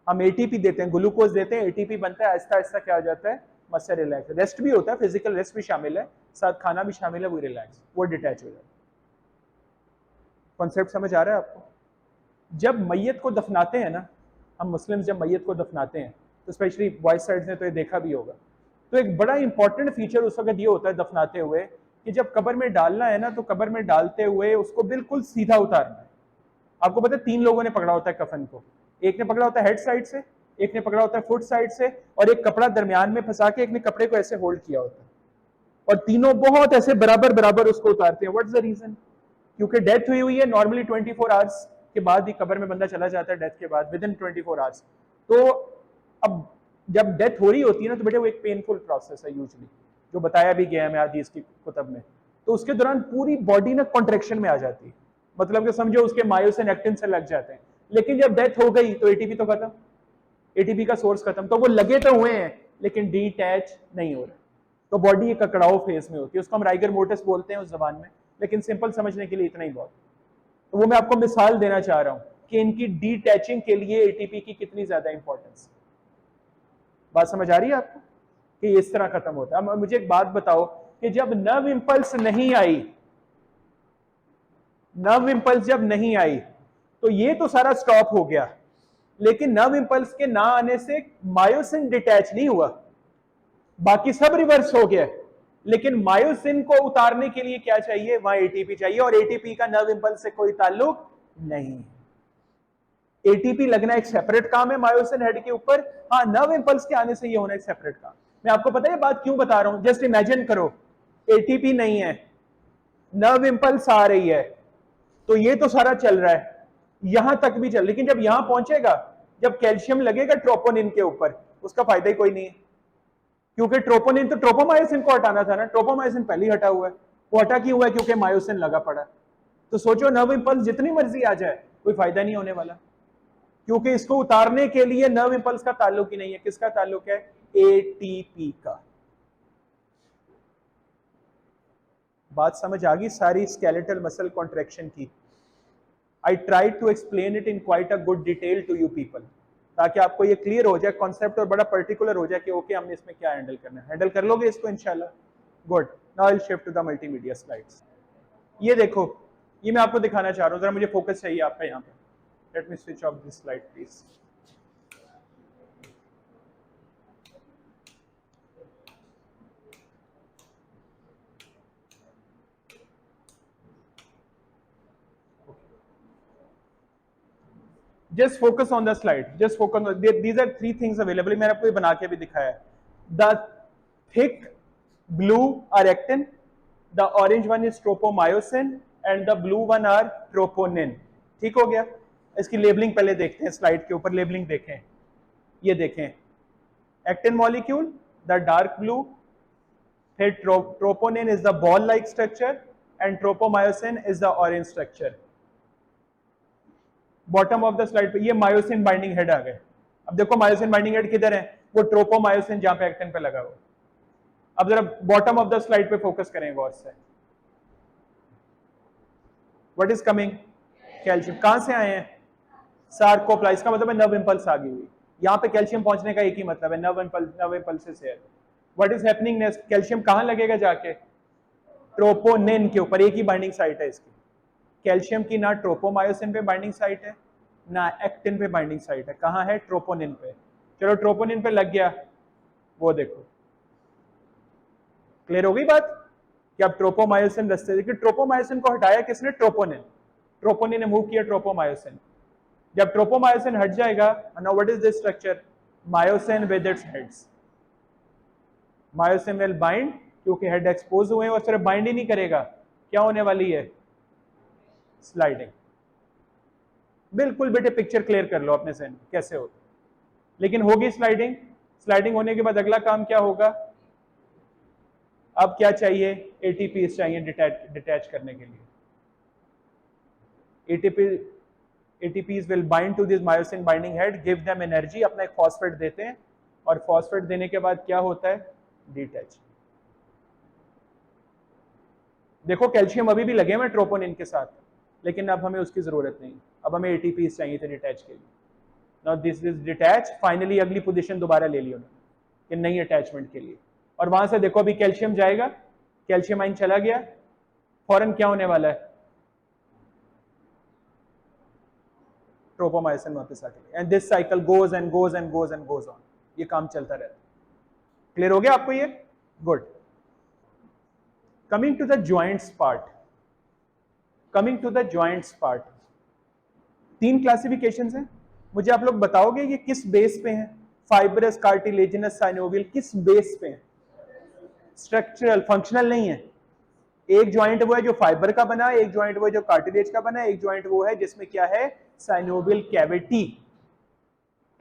A: हम एटीपी देते हैं, ग्लूकोज देते हैं, एटीपी बनता है, आहिस्ता आहिस्ता क्या हो जाता है, मसल रिलैक्स। रेस्ट भी होता है, फिजिकल रेस्ट भी शामिल है, साथ खाना भी शामिल है, वो रिलैक्स, वो डिटैच हो जाता है। कॉन्सेप्ट समझ आ रहा है आपको? जब मैयत को दफनाते हैं ना, हम मुस्लिम जब मैयत को दफनाते हैं, तो स्पेशली बॉयज साइड ने तो ये देखा भी होगा, तो एक बड़ा इंपॉर्टेंट फीचर उस वक्त ये होता है दफनाते हुए, कि जब कब्र में डालना है ना, तो कब्र में डालते हुए उसको बिल्कुल सीधा उतारना है। आपको पता है 3 लोगों ने पकड़ा होता है कफन को, एक ने पकड़ा होता है हेड साइड से, एक ने पकड़ा होता है फुट साइड से, और एक कपड़ा दरमियान में फंसा के एक ने कपड़े को ऐसे होल्ड किया होता है, और तीनों बहुत ऐसे बराबर बराबर उसको उतारते हैं। What's the reason? क्योंकि डेथ हुई है नॉर्मली 24 आवर्स के बाद ही कब्र में बंदा चला जाता है, डेथ के बाद विद इन 24 आवर्स। तो अब जब डेथ हो रही होती है ना, तो बेटे वो एक पेनफुल प्रोसेस है यूजली, जो बताया भी गया है हदीस की कुतब में। तो उसके दौरान पूरी बॉडी ना कॉन्ट्रेक्शन में आ जाती है, मतलब कि समझो उसके मायोसिन एक्टिन से लग जाते हैं। लेकिन जब डेथ हो गई तो एटीपी तो खत्म, एटीपी का सोर्स खत्म, तो वो लगे तो हुए हैं लेकिन डिटैच नहीं हो रहे। तो बॉडी एक ककड़ाव फेज में होती है, उसको हम राइगर मोर्टिस बोलते हैं उस जबान में, लेकिन सिंपल समझने के लिए इतना ही बहुत। तो वो मैं आपको मिसाल देना चाह रहा हूं कि इनकी डिटैचिंग के लिए एटीपी की कितनी ज्यादा इंपॉर्टेंस। बात समझ आ रही है आपको कि इस तरह खत्म होता है? अब मुझे एक बात बताओ कि जब नर्व इंपल्स नहीं आई, नर्व इंपल्स जब नहीं आई, तो ये तो सारा स्टॉप हो गया, लेकिन नर्व इंपल्स के ना आने से मायोसिन डिटैच नहीं हुआ, बाकी सब रिवर्स हो गया। लेकिन मायोसिन को उतारने के लिए क्या चाहिए, वहां एटीपी चाहिए, और एटीपी का नर्व इंपल्स से कोई ताल्लुक नहीं। एटीपी लगना एक सेपरेट काम है मायोसिन हेड के ऊपर, हाँ नर्व इंपल्स के आने से ये होना एक सेपरेट काम। मैं आपको पता है बात क्यों बता रहा हूं? जस्ट इमेजिन करो एटीपी नहीं है, नर्व इंपल्स आ रही है, तो ये तो सारा चल रहा है, यहां तक भी चल, लेकिन जब यहां पहुंचेगा, जब कैल्शियम लगेगा ट्रोपोनिन के ऊपर, उसका फायदा ही कोई नहीं है, क्योंकि ट्रोपोनिन तो ट्रोपोमायोसिन को हटाना था ना, ट्रोपोमायोसिन पहले ही हटा हुआ है। वो हटा क्यों हुआ है? क्योंकि मायोसिन लगा पड़ा। तो सोचो नर्व इंपल्स जितनी मर्जी आ जाए कोई फायदा नहीं होने वाला, क्योंकि इसको उतारने के लिए नर्व इंपल्स का ताल्लुक ही नहीं है। किसका ताल्लुक है? एटीपी का। बात समझ आ गई सारी स्केलेटल मसल कॉन्ट्रैक्शन की? I try to explain it in quite a good detail to you people, ताकि आपको ये क्लियर हो जाए कॉन्सेप्ट और बड़ा पर्टिकुलर हो जाए कि ओके हमने इसमें क्या हैंडल करना है। हैंडल कर लोगे इसको इंशाल्लाह? Good. Now I will shift to the multimedia slides. ये देखो, ये मैं आपको दिखाना चाह रहा हूँ, जरा मुझे फोकस चाहिए आपका यहाँ पे। Let me switch off this slide please. Just focus on the slide. Just focus on these are 3 things available. मैंने आपको ये बना के भी दिखाया है। The thick blue are actin, the orange one is tropomyosin and the blue one are troponin. ठीक हो गया? इसकी लेबलिंग पहले देखते हैं, स्लाइड के ऊपर लेबलिंग देखें। ये देखें, actin molecule the dark blue, फिर troponin is the ball like structure and tropomyosin is the orange structure. Bottom of the slide पे ये मायोसिन बाइंडिंग हेड आ गए। अब देखो मायोसिन बाइंडिंग हेड किधर है? वो ट्रोपोमायोसिन जहां पे एक्टिन पे लगा हुआ। अब जरा बॉटम ऑफ द स्लाइड पे फोकस करें गौर से। What is coming? कैल्शियम। कहां से आए हैं? सार्कोप्लास्ट का मतलब है नर्व इंपल्स आ गई हुई। यहां पे कैल्शियम पहुंचने का एक ही मतलब है, नर्व इंपल्स से। What is happening next? Calcium कहां लगेगा जाके? ट्रोपोनिन के ऊपर। एक ही बाइंडिंग साइट है इसकी। कैल्शियम की ना ट्रोपोमायोसिन पे बाइंडिंग साइट है ना एक्टिन पे बाइंडिंग साइट है। कहां है? ट्रोपोनिन पे। चलो ट्रोपोनिन पे लग गया, वो देखो क्लियर हो गई बात कि अब ट्रोपोमायोसिन रस्ते, देखिए ट्रोपोमायोसिन को हटाया किसने? ट्रोपोनिन। ट्रोपोनिन ने मूव किया ट्रोपोमायोसिन। जब ट्रोपोमायोसिन हट जाएगा, now what is this structure? Myosin with its heads. Myosin will bind, क्योंकि हेड एक्सपोज हुए हैं, और सिर्फ बाइंड ही नहीं करेगा, क्या होने वाली है? स्लाइडिंग। बिल्कुल बेटे पिक्चर क्लियर कर लो अपने से कैसे होता, लेकिन होगी स्लाइडिंग। स्लाइडिंग होने के बाद अगला काम क्या होगा, अब क्या चाहिए, एटीपीज चाहिए डिटैच करने के लिए। ATPs will bind to this myosin binding head, give them energy, अपना एक फॉस्फेट देते हैं, और फॉस्फेट देने के बाद क्या होता है, डिटैच। देखो कैल्शियम अभी भी लगे हुए ट्रोपोनिन के साथ, लेकिन अब हमें उसकी जरूरत नहीं, अब हमें ATPs चाहिए थे डिटैच के लिए। Now this is detach, finally अगली पोजीशन दोबारा ले ली उन्होंने कि नई अटैचमेंट के लिए, और वहां से देखो अभी कैल्शियम जाएगा, कैल्शियम आइन चला गया, फौरन क्या होने वाला है, ट्रोपोमायोसिन वापस आ गई, and this cycle goes and goes and goes and goes on, ये काम चलता रहता है। क्लियर हो गया आपको ये, good. Coming to the joints part, coming to the joints part, 3 classifications हैं, मुझे आप लोग बताओगे ये किस बेस पे हैं, फाइब्रस, कार्टिलेजिनस, साइनोवियल, किस बेस पे हैं, स्ट्रक्चरल, फंक्शनल नहीं है। एक ज्वाइंट वो है जो फाइबर का बना है, एक ज्वाइंट वो है जो कार्टिलेज का बना है, एक ज्वाइंट वो है जिसमें क्या है, साइनोवियल कैविटी।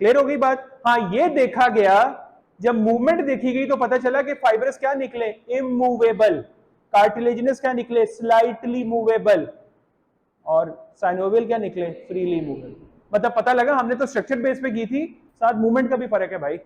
A: क्लियर हो गई बात। हाँ, ये देखा गया, जब मूवमेंट देखी गई तो पता चला कि फाइबरस क्या निकले, इमूवेबल, कार्टिलेजिनस क्या निकले, स्लाइटली मूवेबल, और साइनोवियल क्या निकले, फ्रीली मूवेबल। मतलब पता लगा हमने तो स्ट्रक्चर बेस पे की थी, साथ मूवमेंट का भी फर्क है भाई।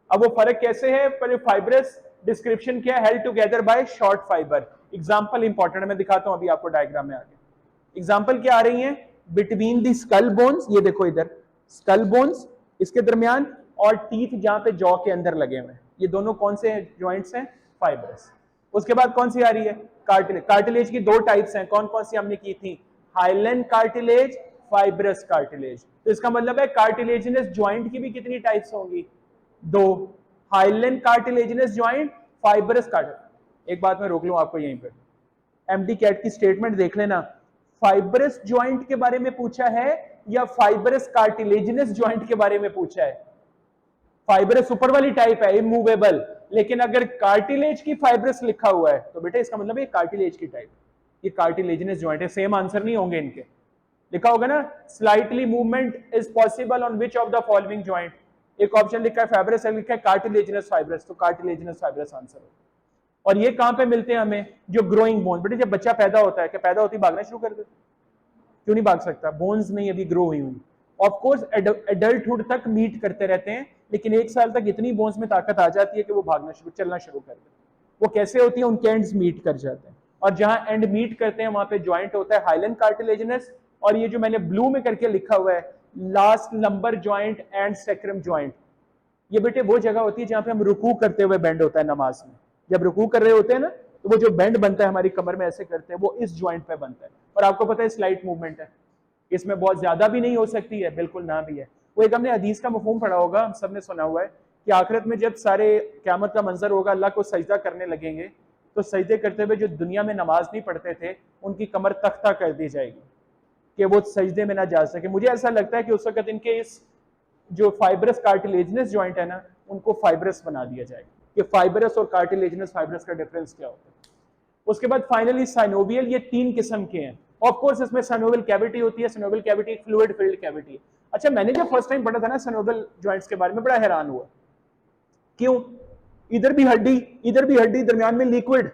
A: अब वो फर्क कैसे है, पर फाइब्रस डिस्क्रिप्शन क्या, held together by short fibre. Example important है, मैं दिखाता हूं अभी आपको डायग्राम में आगे। एग्जांपल क्या आ रही है, बिटवीन दी स्कल बोन्स, ये देखो इधर स्कल बोन्स, इसके दरमियान, और टीथ जहां पे जॉ के अंदर लगे हुए हैं, ये दोनों कौन से जॉइंट्स हैं, फाइब्रस। उसके बाद कौन सी आ रही है, कार्टिलेज। कार्टिलेज की 2 टाइप्स हैं, कौन कौन सी हमने की थी, हाइलन कार्टिलेज, फाइब्रस कार्टिलेज। तो इसका मतलब है कार्टिलेजिनस ज्वाइंट की भी कितनी टाइप्स होंगी, 2, हाइलन कार्टिलेजिनस ज्वाइंट, फाइब्रस कार्टिलेज। एक बात मैं रोक लूं आपको यहीं पे, एमडी कैट की स्टेटमेंट देख लेना, फाइब्रस ज्वाइंट के बारे में पूछा है या फाइब्रस कार्टिलेजिनस ज्वाइंट के बारे में पूछा है। फाइब्रस ऊपर वाली टाइप है, इमूवेबल, लेकिन अगर कार्टिलेज की फाइब्रस लिखा हुआ है तो बेटा इसका मतलब ये कार्टिलेज की टाइप, ये कार्टिलेजिनस ज्वाइंट है। सेम आंसर नहीं होंगे इनके, लिखा होगा ना, slightly movement is possible on which of the following joint, एक ऑप्शन लिखा है फाइब्रस, लिखा है कार्टिलेजिनस फाइब्रस, तो कार्टिलेजिनस फाइब्रस आंसर होगा। और ये कहां पे मिलते हैं हमें, जो ग्रोइंग बोन, बेटे जब बच्चा पैदा होता है, क्या पैदा होती भागना शुरू कर दे, क्यों नहीं भाग सकता, बोन्स नहीं अभी ग्रो हुई हुई। ऑफ कोर्स एडल्टहुड तक मीट करते रहते हैं, लेकिन 1 साल तक इतनी बोन्स में ताकत आ जाती है कि वो भागना शुरू, चलना शुरू कर दे। वो कैसे होती है, उनके एंड्स मीट कर जाते हैं, और जहां एंड मीट करते हैं वहां पे ज्वाइंट होता है हाइलन कार्टिलेजिनस, और ये जो मैंने ब्लू में करके लिखा हुआ है, last lumbar joint and sacrum joint, ये बेटे वो जगह होती है जहां पे हम रुकू करते हुए बेंड होता है नमाज में। जब रुकू कर रहे होते हैं ना, तो वो जो बेंड बनता है हमारी कमर में ऐसे करते हैं, वो इस ज्वाइंट पे बनता है। और आपको पता है स्लाइट मूवमेंट है, इसमें बहुत ज्यादा भी नहीं हो सकती है, बिल्कुल ना भी है। वो एक हमने हदीस का मफहूम पढ़ा होगा, हम सबने सुना हुआ है कि आखिरत में जब सारे क़यामत का मंजर होगा, अल्लाह को सजदा करने लगेंगे, तो सजदे करते हुए जो दुनिया में नमाज नहीं पढ़ते थे, उनकी कमर तख्ता कर दी जाएगी कि वो सजदे में ना जा सके। मुझे ऐसा लगता है कि उस वक्त इनके इस जो फाइब्रस कार्टिलेजिनस ज्वाइंट है ना, उनको फाइब्रस बना दिया जाएगा, कि फाइब्रस और कार्टिलेजिनस फाइब्रस का डिफरेंस क्या होता है। उसके बाद फाइनली साइनोवियल, ये 3 किस्म के हैं। ऑफ कोर्स इसमें साइनोवियल कैविटी होती है, synovial cavity fluid filled cavity. अच्छा, मैंने जब फर्स्ट टाइम पढ़ा था ना साइनोवियल जॉइंट्स के बारे में, बड़ा हैरान हुआ, क्यों, इधर भी हड्डी, इधर भी हड्डी, दरमियान में लिक्विड।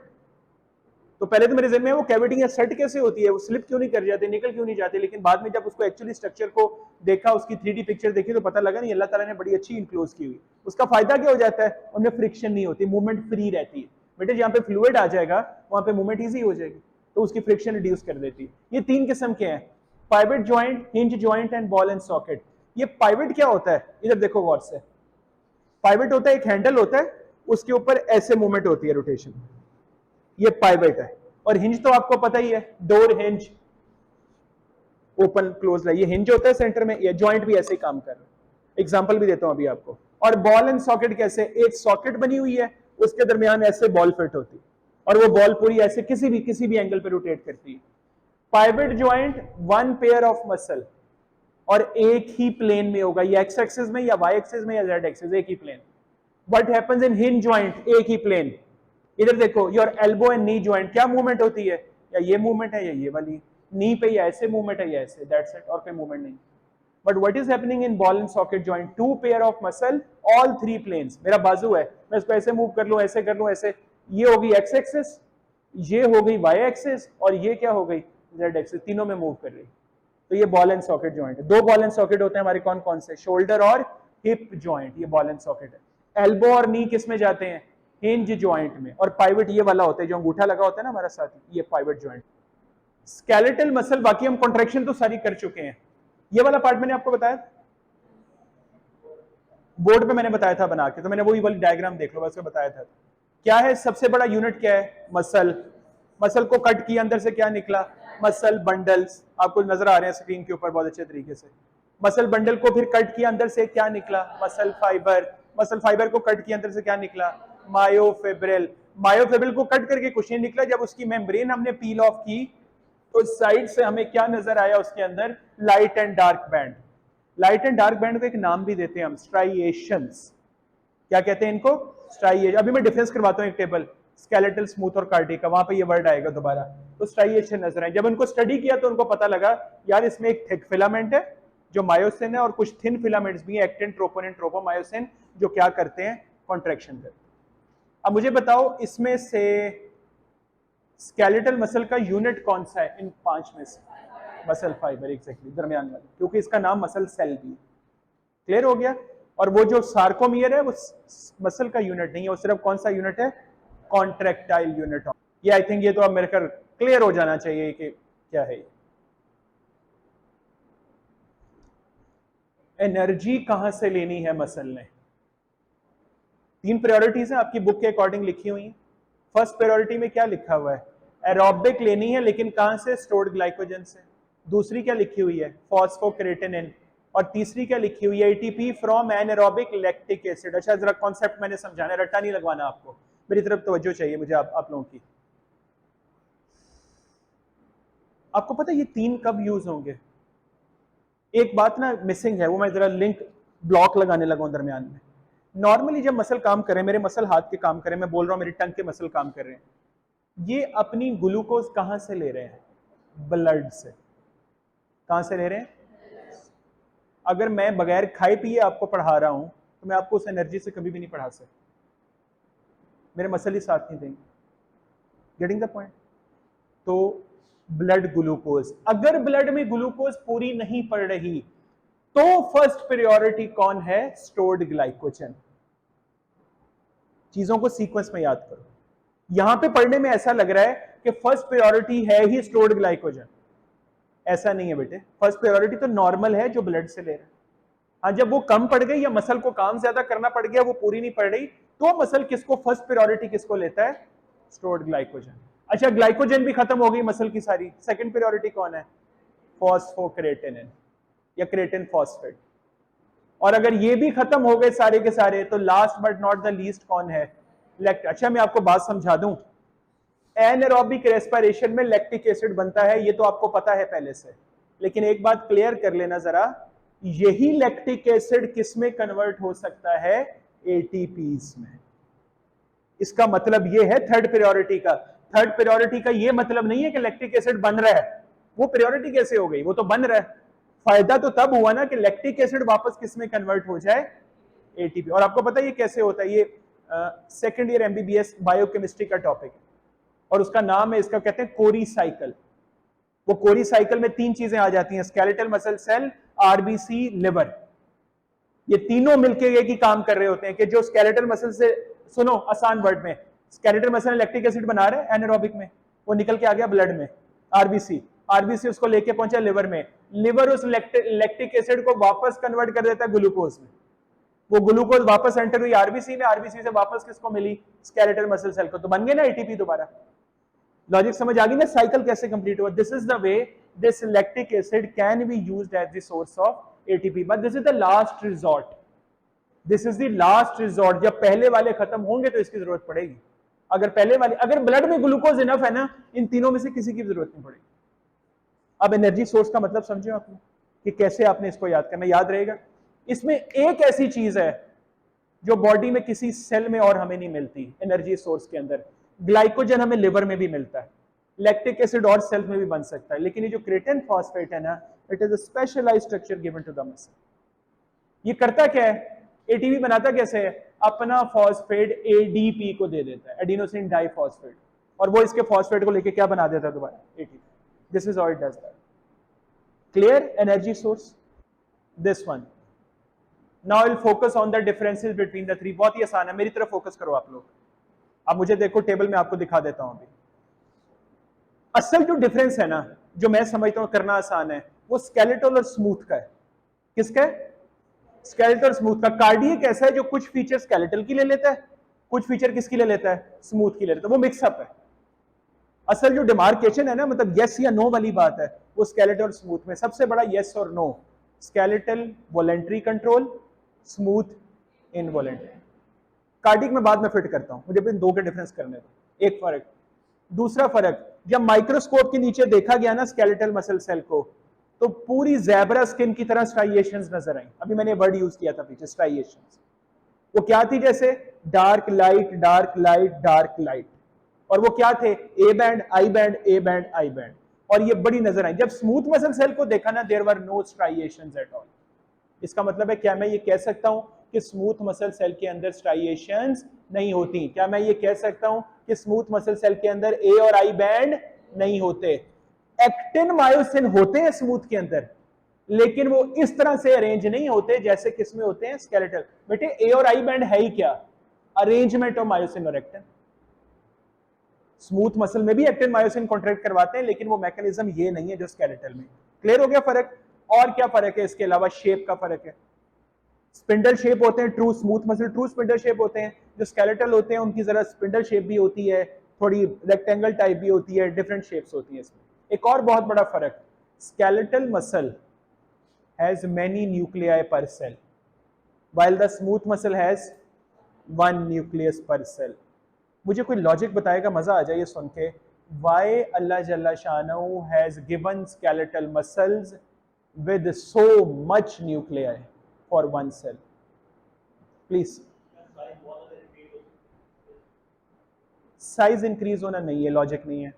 A: तो पहले तो मेरे ज़हन में वो कैविटी सेट कैसे होती है, वो स्लिप क्यों नहीं कर जाती, निकल क्यों नहीं जाती, लेकिन बाद में जब उसको एक्चुअली स्ट्रक्चर को देखा, उसकी 3D पिक्चर देखी, तो पता लगा नहीं, अल्लाह ताला ने बड़ी अच्छी इनक्लोज की हुई। उसका फायदा क्या हो जाता है, उनमें फ्रिक्शन नहीं होती, मूवमेंट फ्री रहती है। बेटे जहां पे फ्लूइड आ जाएगा वहां पे मूवमेंट इजी हो जाएगी, तो उसकी फ्रिक्शन रिड्यूस कर देती है। ये 3 किस्म के हैं, pivot joint, hinge joint and ball and socket. ये पाइवट क्या होता है, इधर देखो गौर से, पाइवट होता है एक हैंडल होता है, उसके ऊपर ऐसे मूवमेंट होती है, रोटेशन, ये पाइवट है। और हिंज तो आपको पता ही है, डोर हिंज, ओपन क्लोज है, ये हिंज होता है सेंटर में, ये ज्वाइंट भी ऐसे ही काम कर रहा है। एग्जांपल भी देता हूं अभी आपको। और बॉल एंड सॉकेट कैसे, एक सॉकेट बनी हुई है, उसके दरमियान ऐसे बॉल फिट होती है, और वो बॉल पूरी ऐसे किसी भी एंगल पे रोटेट करती है। Pivot joint 1 pair of muscle, और एक ही प्लेन में होगा, या एक्स एक्सिस में या वाई एक्सिस में या जेड एक्सिस, एक ही plane. What happens in hinge joint, एक ही प्लेन। इधर देखो, your elbow and knee joint, क्या मूवमेंट होती है, या ये मूवमेंट है या ये वाली, नी पे या ऐसे मूवमेंट है या ऐसे, दैट्स इट, और कोई मूवमेंट नहीं। But what is happening in ball and socket joint, two pair of muscle, all three planes. मेरा बाजू है, मैं इसको ऐसे मूव कर लूं, ऐसे कर लूं, ऐसे, ये हो गई एक्स एक्सिस, ये हो गई वाई एक्सिस, और ये क्या हो गई जेड एक्सिस, तीनों में मूव कर रही। तो ये बॉल एंड सॉकेट जॉइंट है। दो बॉल एंड सॉकेट होते हैं हमारे, कौन कौन से, शोल्डर और हिप जॉइंट, ये बॉल एंड सॉकेट है। एल्बो और नी किस में जाते हैं, हिंज जॉइंट में, और पाइवट ये वाला होता है जो अंगूठा लगा होता है ना हमारा साथ, ये पाइवट जॉइंट। स्केलेटल मसल, बाकी हम कॉन्ट्रैक्शन तो सारी कर चुके हैं। ये वाला पार्ट मैंने आपको बताया, बोर्ड पे मैंने बताया था बना के, तो मैंने वही वाली डायग्राम देख लो, बस बताया था। क्या है सबसे बड़ा यूनिट, क्या है, मसल। मसल को कट किया, अंदर से क्या निकला, मसल बंडल्स, आपको नजर आ रहे हैं स्क्रीन के ऊपर बहुत अच्छे तरीके से। मसल बंडल को फिर कट किया, अंदर से क्या निकला, मसल फाइबर। मसल फाइबर को कट किया, अंदर से क्या निकला, मायोफिब्रिल। मायोफिब्रिल को कट करके कुछ नहीं निकला, जब उसकी मेम्ब्रेन हमने पील ऑफ की तो साइड से हमें क्या नजर आया, उसके अंदर light and dark band. Light and dark band को एक नाम भी देते हैं हम, स्ट्राइएशंस। क्या कहते हैं इनको, स्ट्राइएशन। अभी मैं डिफरेंस करवाता हूं एक टेबल, स्केलेटल, स्मूथ और कार्डिक का, वहां पे ये वर्ड आएगा दोबारा। तो स्ट्राइएशन नजर आए, जब उनको स्टडी किया तो उनको पता लगा यार इसमें एक थिक फिलामेंट है जो मायोसिन है, और कुछ थिन फिलामेंट्स भी हैं, एक्टिन, ट्रोपोनिन, ट्रोपोमायोसिन, जो क्या करते हैं, कॉन्ट्रैक्शन करते हैं। अब मुझे बताओ इसमें से स्केलेटल मसल का यूनिट कौन सा है इन पांच में से, मसल फाइबर, एग्जैक्टली दरमियान वाला, क्योंकि इसका नाम मसल सेल भी है। क्लियर हो गया। और वो जो सार्कोमियर है वो मसल का यूनिट नहीं है, वो सिर्फ कौन सा यूनिट है, कॉन्ट्रैक्टाइल यूनिट। ये आई थिंक ये तो अब मेरे कर क्लियर हो जाना चाहिए कि क्या है। एनर्जी कहां से लेनी है मसल ने, तीन प्रायोरिटीज हैं आपकी बुक के अकॉर्डिंग लिखी हुई हैं। फर्स्ट प्रायोरिटी में क्या लिखा हुआ है, एरोबिक लेनी है, लेकिन कहां से, स्टोर्ड ग्लाइकोजन से। दूसरी क्या लिखी हुई है, फॉस्फोक्रेटिनिन। और तीसरी क्या लिखी हुई है, ATP from anaerobic lactic acid. अच्छा जरा कॉन्सेप्ट मैंने समझाना, रट्टा नहीं लगवाना आपको, मेरी तरफ तवज्जो चाहिए मुझे आप लोगों की। आपको पता है ये तीन कब यूज होंगे, एक बात ना मिसिंग है, वो मैं जरा लिंक ब्लॉक लगाने लगा दरमियान में। नॉर्मली जब मसल काम कर रहे हैं, मेरे मसल हाथ के काम कर रहे हैं, मैं बोल रहा हूं मेरी टंग के मसल काम कर रहे हैं, ये अपनी ग्लूकोज कहां से ले रहे हैं, ब्लड से। कहां से ले रहे हैं, अगर मैं बगैर खाए पिए आपको पढ़ा रहा हूं तो मैं आपको उस एनर्जी से कभी भी नहीं पढ़ा सकता, मेरे मसल ही साथ नहीं देंगे। Getting the point. तो ब्लड ग्लूकोज, अगर ब्लड में ग्लूकोज पूरी नहीं पड़ रही तो फर्स्ट प्रायोरिटी कौन है, स्टोर्ड ग्लाइकोजन। चीजों को सीक्वेंस में याद करो। यहां पे पढ़ने में ऐसा लग रहा है कि फर्स्ट प्रायोरिटी है ही स्टोर्ड ग्लाइकोजन, ऐसा नहीं है बेटे। फर्स्ट प्रायोरिटी तो नॉर्मल है जो ब्लड से ले रहा है। हाँ जब वो कम पड़ गई या मसल को काम ज्यादा करना पड़ गया, वो पूरी नहीं पड़ रही, तो मसल किसको फर्स्ट प्रायोरिटी किसको लेता है, स्टोर्ड ग्लाइकोजन। अच्छा ग्लाइकोजन भी खत्म हो गई मसल की सारी, सेकंड प्रायोरिटी कौन है, फॉस्फोक्रेटिनिन या क्रेटिन फॉस्फेट। और अगर ये भी खत्म हो गए सारे के सारे, तो last but not the least कौन है, लैक्टिक। अच्छा मैं आपको बात समझा दूं, एनारोबिक रेस्पिरेशन में लैक्टिक एसिड बनता है, ये तो आपको पता है पहले से, लेकिन एक बात क्लियर कर लेना जरा, यही लैक्टिक एसिड किस में कन्वर्ट हो सकता है, एटीपीज में। इसका मतलब ये है थर्ड प्रायोरिटी का। थर्ड प्रायोरिटी का ये मतलब नहीं है कि लैक्टिक एसिड बन रहा है, वो प्रायोरिटी कैसे हो गई, वो तो बन रहा है। फायदा तो तब हुआ ना कि लैक्टिक एसिड वापस किस में कन्वर्ट हो जाए, एटीपी। और आपको पता है ये कैसे होता है, ये सेकेंड ईयर एमबीबीएस बायोकेमिस्ट्री का टॉपिक है, और उसका नाम है, इसका कहते हैं कोरी साइकिल। वो कोरी साइकिल में तीन चीजें आ जाती हैं, skeletal muscle cell, RBC, liver, ये तीनों मिलके एक ही काम कर रहे होते हैं कि जो स्केलेटल मसल से, सुनो आसान वर्ड में, स्केलेटल मसल लैक्टिक एसिड बना रहे हैं एनारोबिक में, वो निकल के आ गया ब्लड में, आरबीसी, आरबीसी उसको लेके पहुंचा लिवर में, लिवर उस लैक्टिक एसिड को वापस कन्वर्ट कर देता है ग्लूकोज में, वो ग्लूकोज वापस एंटर हुई आरबीसी में, आरबीसी से वापस किसको मिली, स्केलेटल मसल सेल को, तो बन गए ना एटीपी दोबारा। लॉजिक समझ आ गई ना, साइकिल कैसे कंप्लीट हुआ। This is the way this lactic acid can be used as the source of ATP, but this is the last resort, this is the last resort. जब पहले वाले खत्म होंगे तो इसकी जरूरत पड़ेगी। अगर पहले वाले, अगर ब्लड में ग्लूकोज इनफ है ना, इन तीनों में से किसी की जरूरत नहीं पड़ेगी। अब एनर्जी सोर्स का मतलब समझे आपने कि कैसे आपने इसको याद करना, याद रहेगा। इसमें एक ऐसी चीज है जो बॉडी में किसी सेल में और हमें नहीं मिलती, एनर्जी सोर्स के अंदर, ग्लाइकोजन हमें लिवर में भी मिलता है। लैक्टिक एसिड और सेल्फ में भी बन सकता है, लेकिन ये जो क्रेटिन फॉस्फेट है ना, it is a specialised structure given to the muscle. ये करता क्या है, एटीपी बनाता कैसे है, अपना फॉस्फेट एडीपी को दे देता है, एडिनोसिन डाइफॉस्फेट, और वो इसके फॉस्फेट को लेके क्या बना देता है दोबारा, ATP. This is how it does that. Clear? Energy source this one. Now will focus on the differences between the three. बहुत ही आसान है, मेरी तरफ फोकस करो आप लोग। आप मुझे देखो, टेबल में आपको दिखा देता हूं अभी। असल जो डिफरेंस है ना, जो मैं समझता हूं करना आसान है, वो स्केलेटल और स्मूथ का है। किसका है? स्केलेटल और स्मूथ का। कार्डियक ऐसा है जो कुछ फीचर स्केलेटल की ले लेता है, कुछ फीचर किसकी ले लेता है, स्मूथ की ले लेता है, वो मिक्सअप है। असल जो डिमार्केशन है ना, मतलब यस या नो वाली बात है, वो स्केलेटल और स्मूथ में। सबसे बड़ा यस और no, skeletal voluntary control, smooth involuntary. Cardiac में बाद में फिट करता हूं, मुझे इन दो के डिफरेंस करने दो। एक फर्क। दूसरा फर्क, जब माइक्रोस्कोप के नीचे देखा गया ना स्केलेटल मसल सेल को, तो पूरी ज़ेब्रा स्किन की तरह स्ट्राइएशंस नजर आई। अभी मैंने वर्ड यूज किया था पीछे, स्ट्राइएशंस। वो क्या थी, जैसे dark light dark light dark light, और वो क्या थे, A band I band A band I band, और ये बड़ी नजर आई। जब स्मूथ मसल सेल को देखा ना, there were no striations at all. इसका मतलब है, क्या मैं ये कह सकता हूं कि स्मूथ मसल सेल के अंदर स्ट्राइएशंस नहीं होती? क्या मैं ये कह सकता हूं कि स्मूथ मसल सेल के अंदर ए और आई बैंड नहीं होते? एक्टिन मायोसिन होते हैं स्मूथ के अंदर, लेकिन वो इस तरह से अरेंज नहीं होते जैसे किसमें होते हैं, स्केलेटल। बेटे ए और आई बैंड है ही क्या, अरेंजमेंट ऑफ मायोसिन और एक्टिन। स्मूथ मसल में भी एक्टिन मायोसिन कॉन्ट्रैक्ट करवाते हैं, लेकिन वो मैकेनिज्म ये नहीं है जो स्केलेटल में। क्लियर हो गया फर्क? और क्या फर्क है इसके अलावा? शेप का फर्क है। स्पिंडल शेप होते हैं true smooth muscle, true spindle shape होते हैं। जो स्केलेटल होते हैं उनकी जरा स्पिंडल शेप भी होती है, थोड़ी रेक्टेंगल टाइप भी होती है, डिफरेंट शेप्स होती है इसमें। एक और बहुत बड़ा फर्क, skeletal muscle has many nuclei पर cell, while the smooth muscle has one nucleus per cell। मुझे कोई लॉजिक बताएगा, मजा आ जाए ये सुन के। Why अल्लाह जल्ला शानहू has given skeletal muscles with so much nuclei for one cell? Please। Size increase होना नहीं है, लॉजिक नहीं है।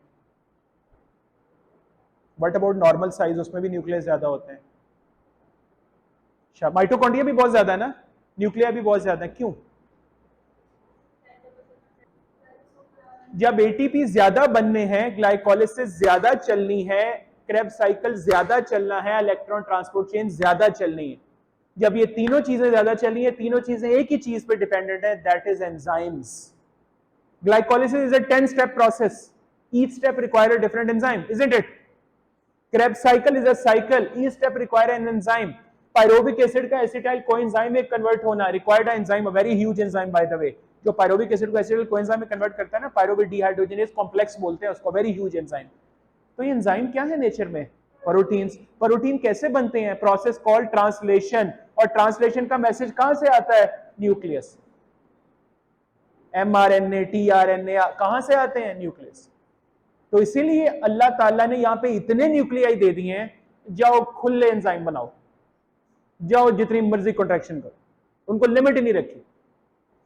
A: What about नॉर्मल साइज, उसमें भी न्यूक्लियस ज्यादा होते हैं। माइटोकॉन्ड्रिया भी बहुत ज्यादा है ना, न्यूक्लिया भी बहुत ज्यादा है, क्यों? जब एटीपी ज्यादा बनने हैं, ग्लाइकोलिसिस ज्यादा चलनी है, क्रेब्स साइकिल ज्यादा चलना है, इलेक्ट्रॉन ट्रांसपोर्ट चेन ज्यादा चलनी है। जब ये तीनों चीजें ज्यादा चलनी है, तीनों चीजें एक ही चीज पे डिपेंडेंट है, that is enzymes. Glycolysis is a 10 step process, each step require a different enzyme, isn't it? Krebs cycle is a cycle, each step require an enzyme। Pyruvic acid का एसिटाइल कोएंजाइम में convert होना required enzyme, a very huge enzyme by the way. जो pyruvic acid को acetyl coenzyme में convert करता है ना, pyruvic dehydrogenase complex बोलते हैं उसको, वेरी ह्यूज एंजाइम। तो ये एंजाइम क्या है नेचर में? प्रोटीन्स। प्रोटीन कैसे बनते हैं? Process called translation. और ट्रांसलेशन का मैसेज कहां से आता है? न्यूक्लियस। mRNA tRNA कहां से आते हैं? न्यूक्लियस। तो इसीलिए अल्लाह ताला ने यहां पे इतने न्यूक्लियाई दे दिए हैं, जाओ खुले एंजाइम बनाओ, जाओ जितनी मर्जी कॉन्ट्रैक्शन करो, उनको लिमिट ही नहीं रखी।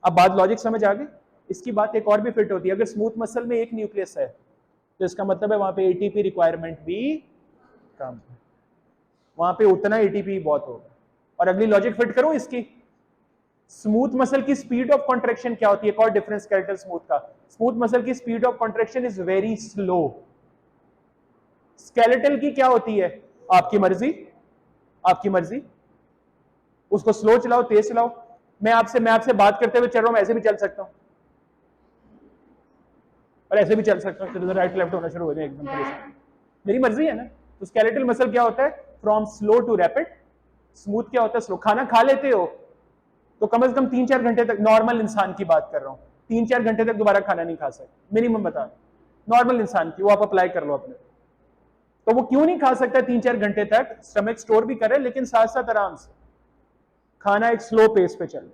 A: अब बात लॉजिक समझ आ गई? इसकी बात एक और भी फिट होती है, अगर स्मूथ मसल में एक न्यूक्लियस है तो इसका मतलब है वहां पे एटीपी रिक्वायरमेंट भी कम है, वहां पे उतना एटीपी बहुत होगा। और अगली लॉजिक फिट करूं इसकी, स्मूथ मसल की स्पीड ऑफ कॉन्ट्रैक्शन क्या होती है? एक और डिफरेंस स्केलेटल स्मूथ का, स्मूथ मसल की speed of contraction is very slow. Skeletal की क्या होती है? आपकी मर्जी, आपकी मर्जी, उसको स्लो चलाओ तेज चलाओ। मैं आपसे बात करते हुए चल रहा हूं, ऐसे भी चल सकता हूं और ऐसे भी चल सकता हूं, राइट लेफ्ट होना शुरू हो जाए एकदम परेशान, मेरी मर्जी है ना। तो स्केलेटल मसल क्या होता है? From slow to rapid. Smooth क्या होता है? स्लो। खाना खा लेते हो तो कम से कम 3-4 घंटे तक, नॉर्मल इंसान की बात कर रहा हूं, 3-4 घंटे तक दोबारा खाना नहीं खा सकते, मिनिमम बता, नॉर्मल इंसान की, वो आप अप्लाई कर लो अपने। तो वो क्यों नहीं खा सकता 3-4 घंटे तक? स्टमक स्टोर भी करे, लेकिन साथ साथ आराम से खाना एक स्लो पेस पे चले।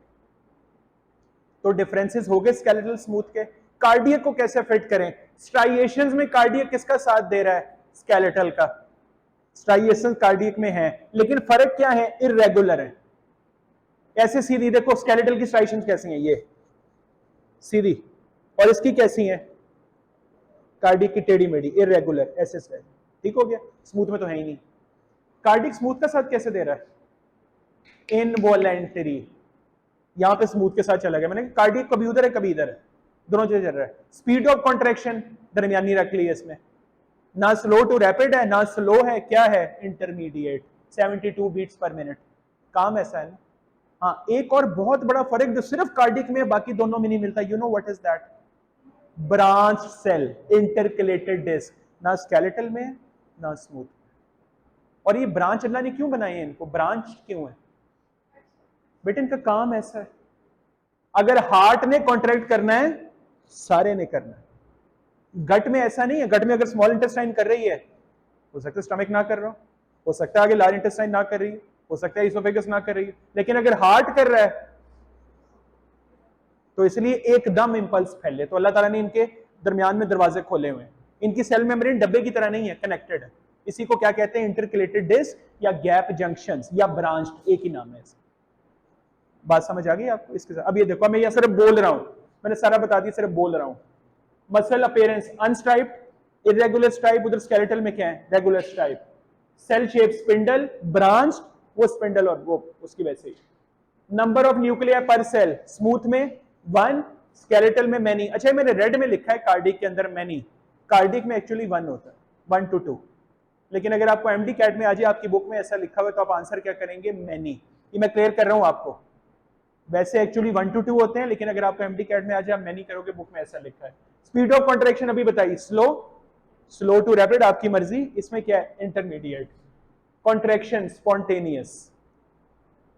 A: तो डिफरेंसेस हो गए स्केलेटल स्मूथ के। कार्डियक को कैसे फिट करें? स्ट्राइएशंस में कार्डियक किसका साथ दे रहा है? स्केलेटल का। स्ट्राइएशन कार्डियक में है, लेकिन फर्क क्या है? इररेगुलर है। ऐसे सीधी देखो, स्केलेटल की स्ट्राइएशंस कैसी हैं, ये सीधी, और इसकी कैसी हैं? कार्डिक की टेढ़ी मेढ़ी, इरेगुलर, ऐसे स्वेल, ठीक हो गया। स्मूथ में तो है ही नहीं। कार्डिक स्मूथ का साथ कैसे दे रहा है? इनवॉलेंटरी, यहां पे स्मूथ के साथ चला गया। मैंने कार्डिक कभी उधर है कभी इधर है, दोनों जगह चल रहा है। स्पीड ऑफ कॉन्ट्रैक्शन दरमियानी रख ली है इसमें, ना स्लो टू रैपिड है ना स्लो है, क्या है? Intermediate, 72 beats per minute. काम ऐसा है ना। हाँ, एक और बहुत बड़ा फर्क जो सिर्फ कार्डिक में बाकी दोनों में नहीं मिलता, you know what is that? Branch cell, intercalated disc, ना स्केलेटल में है ना स्मूथ। और ये ब्रांच अल्लाह ने क्यों बनाए हैं? इनको ब्रांच क्यों है बेटे? इनका काम ऐसा है, अगर हार्ट ने कॉन्ट्रैक्ट करना है सारे ने करना है। गट में ऐसा नहीं है, गट में अगर स्मॉल इंटेस्टाइन कर रही है, हो सकता है स्टमक ना कर रहा हो सकता है आगे लार्ज इंटेस्टाइन ना कर रही है, हो सकता है इसोफेगस ना कर रही है, लेकिन अगर हार्ट कर रहा है तो इसलिए एकदम इंपल्स फैले। तो अल्लाह ताला ने इनके दरमियान में दरवाजे खोले हुए हैं। इनकी सेल मेम्ब्रेन डब्बे की तरह नहीं है, कनेक्टेड है। इसी को क्या कहते हैं? इंटरकलेटेड डिस्क या गैप जंक्शंस या ब्रांच, एक ही नाम है इसका। बात समझ आ गई आपको इसके साथ? अब ये देखो, मैं ये सिर्फ बोल रहा हूं, मैंने सारा बता दिया, सिर्फ बोल रहा हूं। Muscle appearance unstriped, irregular stripe, उधर स्केलेटल में क्या है? Regular stripe. Cell shape spindle, branch, वो स्पिंडल और वो उसकी वैसे ही। नंबर ऑफ न्यूक्लिया पर सेल, स्मूथ में 1, स्केलेटल में मैनी। अच्छा, मैंने रेड में लिखा है कार्डिक के अंदर मैनी, कार्डिक में एक्चुअली 1 होता है, 1 to 2। लेकिन अगर आपको एमडी कैट में आ जाए, आपकी बुक में ऐसा लिखा हुआ, तो आप आंसर क्या करेंगे? मैनी। ये मैं क्लियर कर रहा हूं आपको। वैसे एक्चुअली 1 to 2 होते हैं, लेकिन अगर आपको एमडी कैट में आ जाए, आप मैनी करोगे, बुक में ऐसा लिखा है। स्पीड ऑफ कॉन्ट्रैक्शन अभी बताइए, स्लो, स्लो टू रैपिड, आपकी मर्जी। इसमें क्या है? इंटरमीडिएट। कॉन्ट्रैक्शन स्पॉन्टेनियस,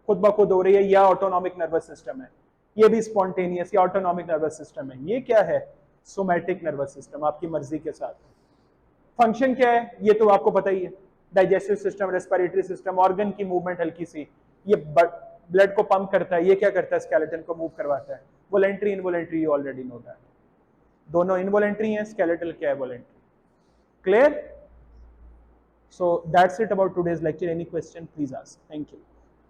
A: खुद ब खुद हो रही है, या ऑटोनॉमिक नर्वस सिस्टम है। ये भी स्पॉन्टेनियस या ऑटोनॉमिक नर्वस सिस्टम है। ये क्या है? सोमैटिक नर्वस सिस्टम, आपकी मर्जी के साथ। फंक्शन क्या है? ये तो आपको पता ही है, digestive system, respiratory system, organ की मूवमेंट हल्की सी, ये ब्लड को पंप करता है, ये क्या करता है? स्केलेटन को मूव करवाता है। Voluntary involuntary, you already know that, दोनों इनवोलेंट्री हैं, स्केलेटल क्या है? Voluntary. Clear? So that's it about today's lecture. Any question, please ask. Thank you.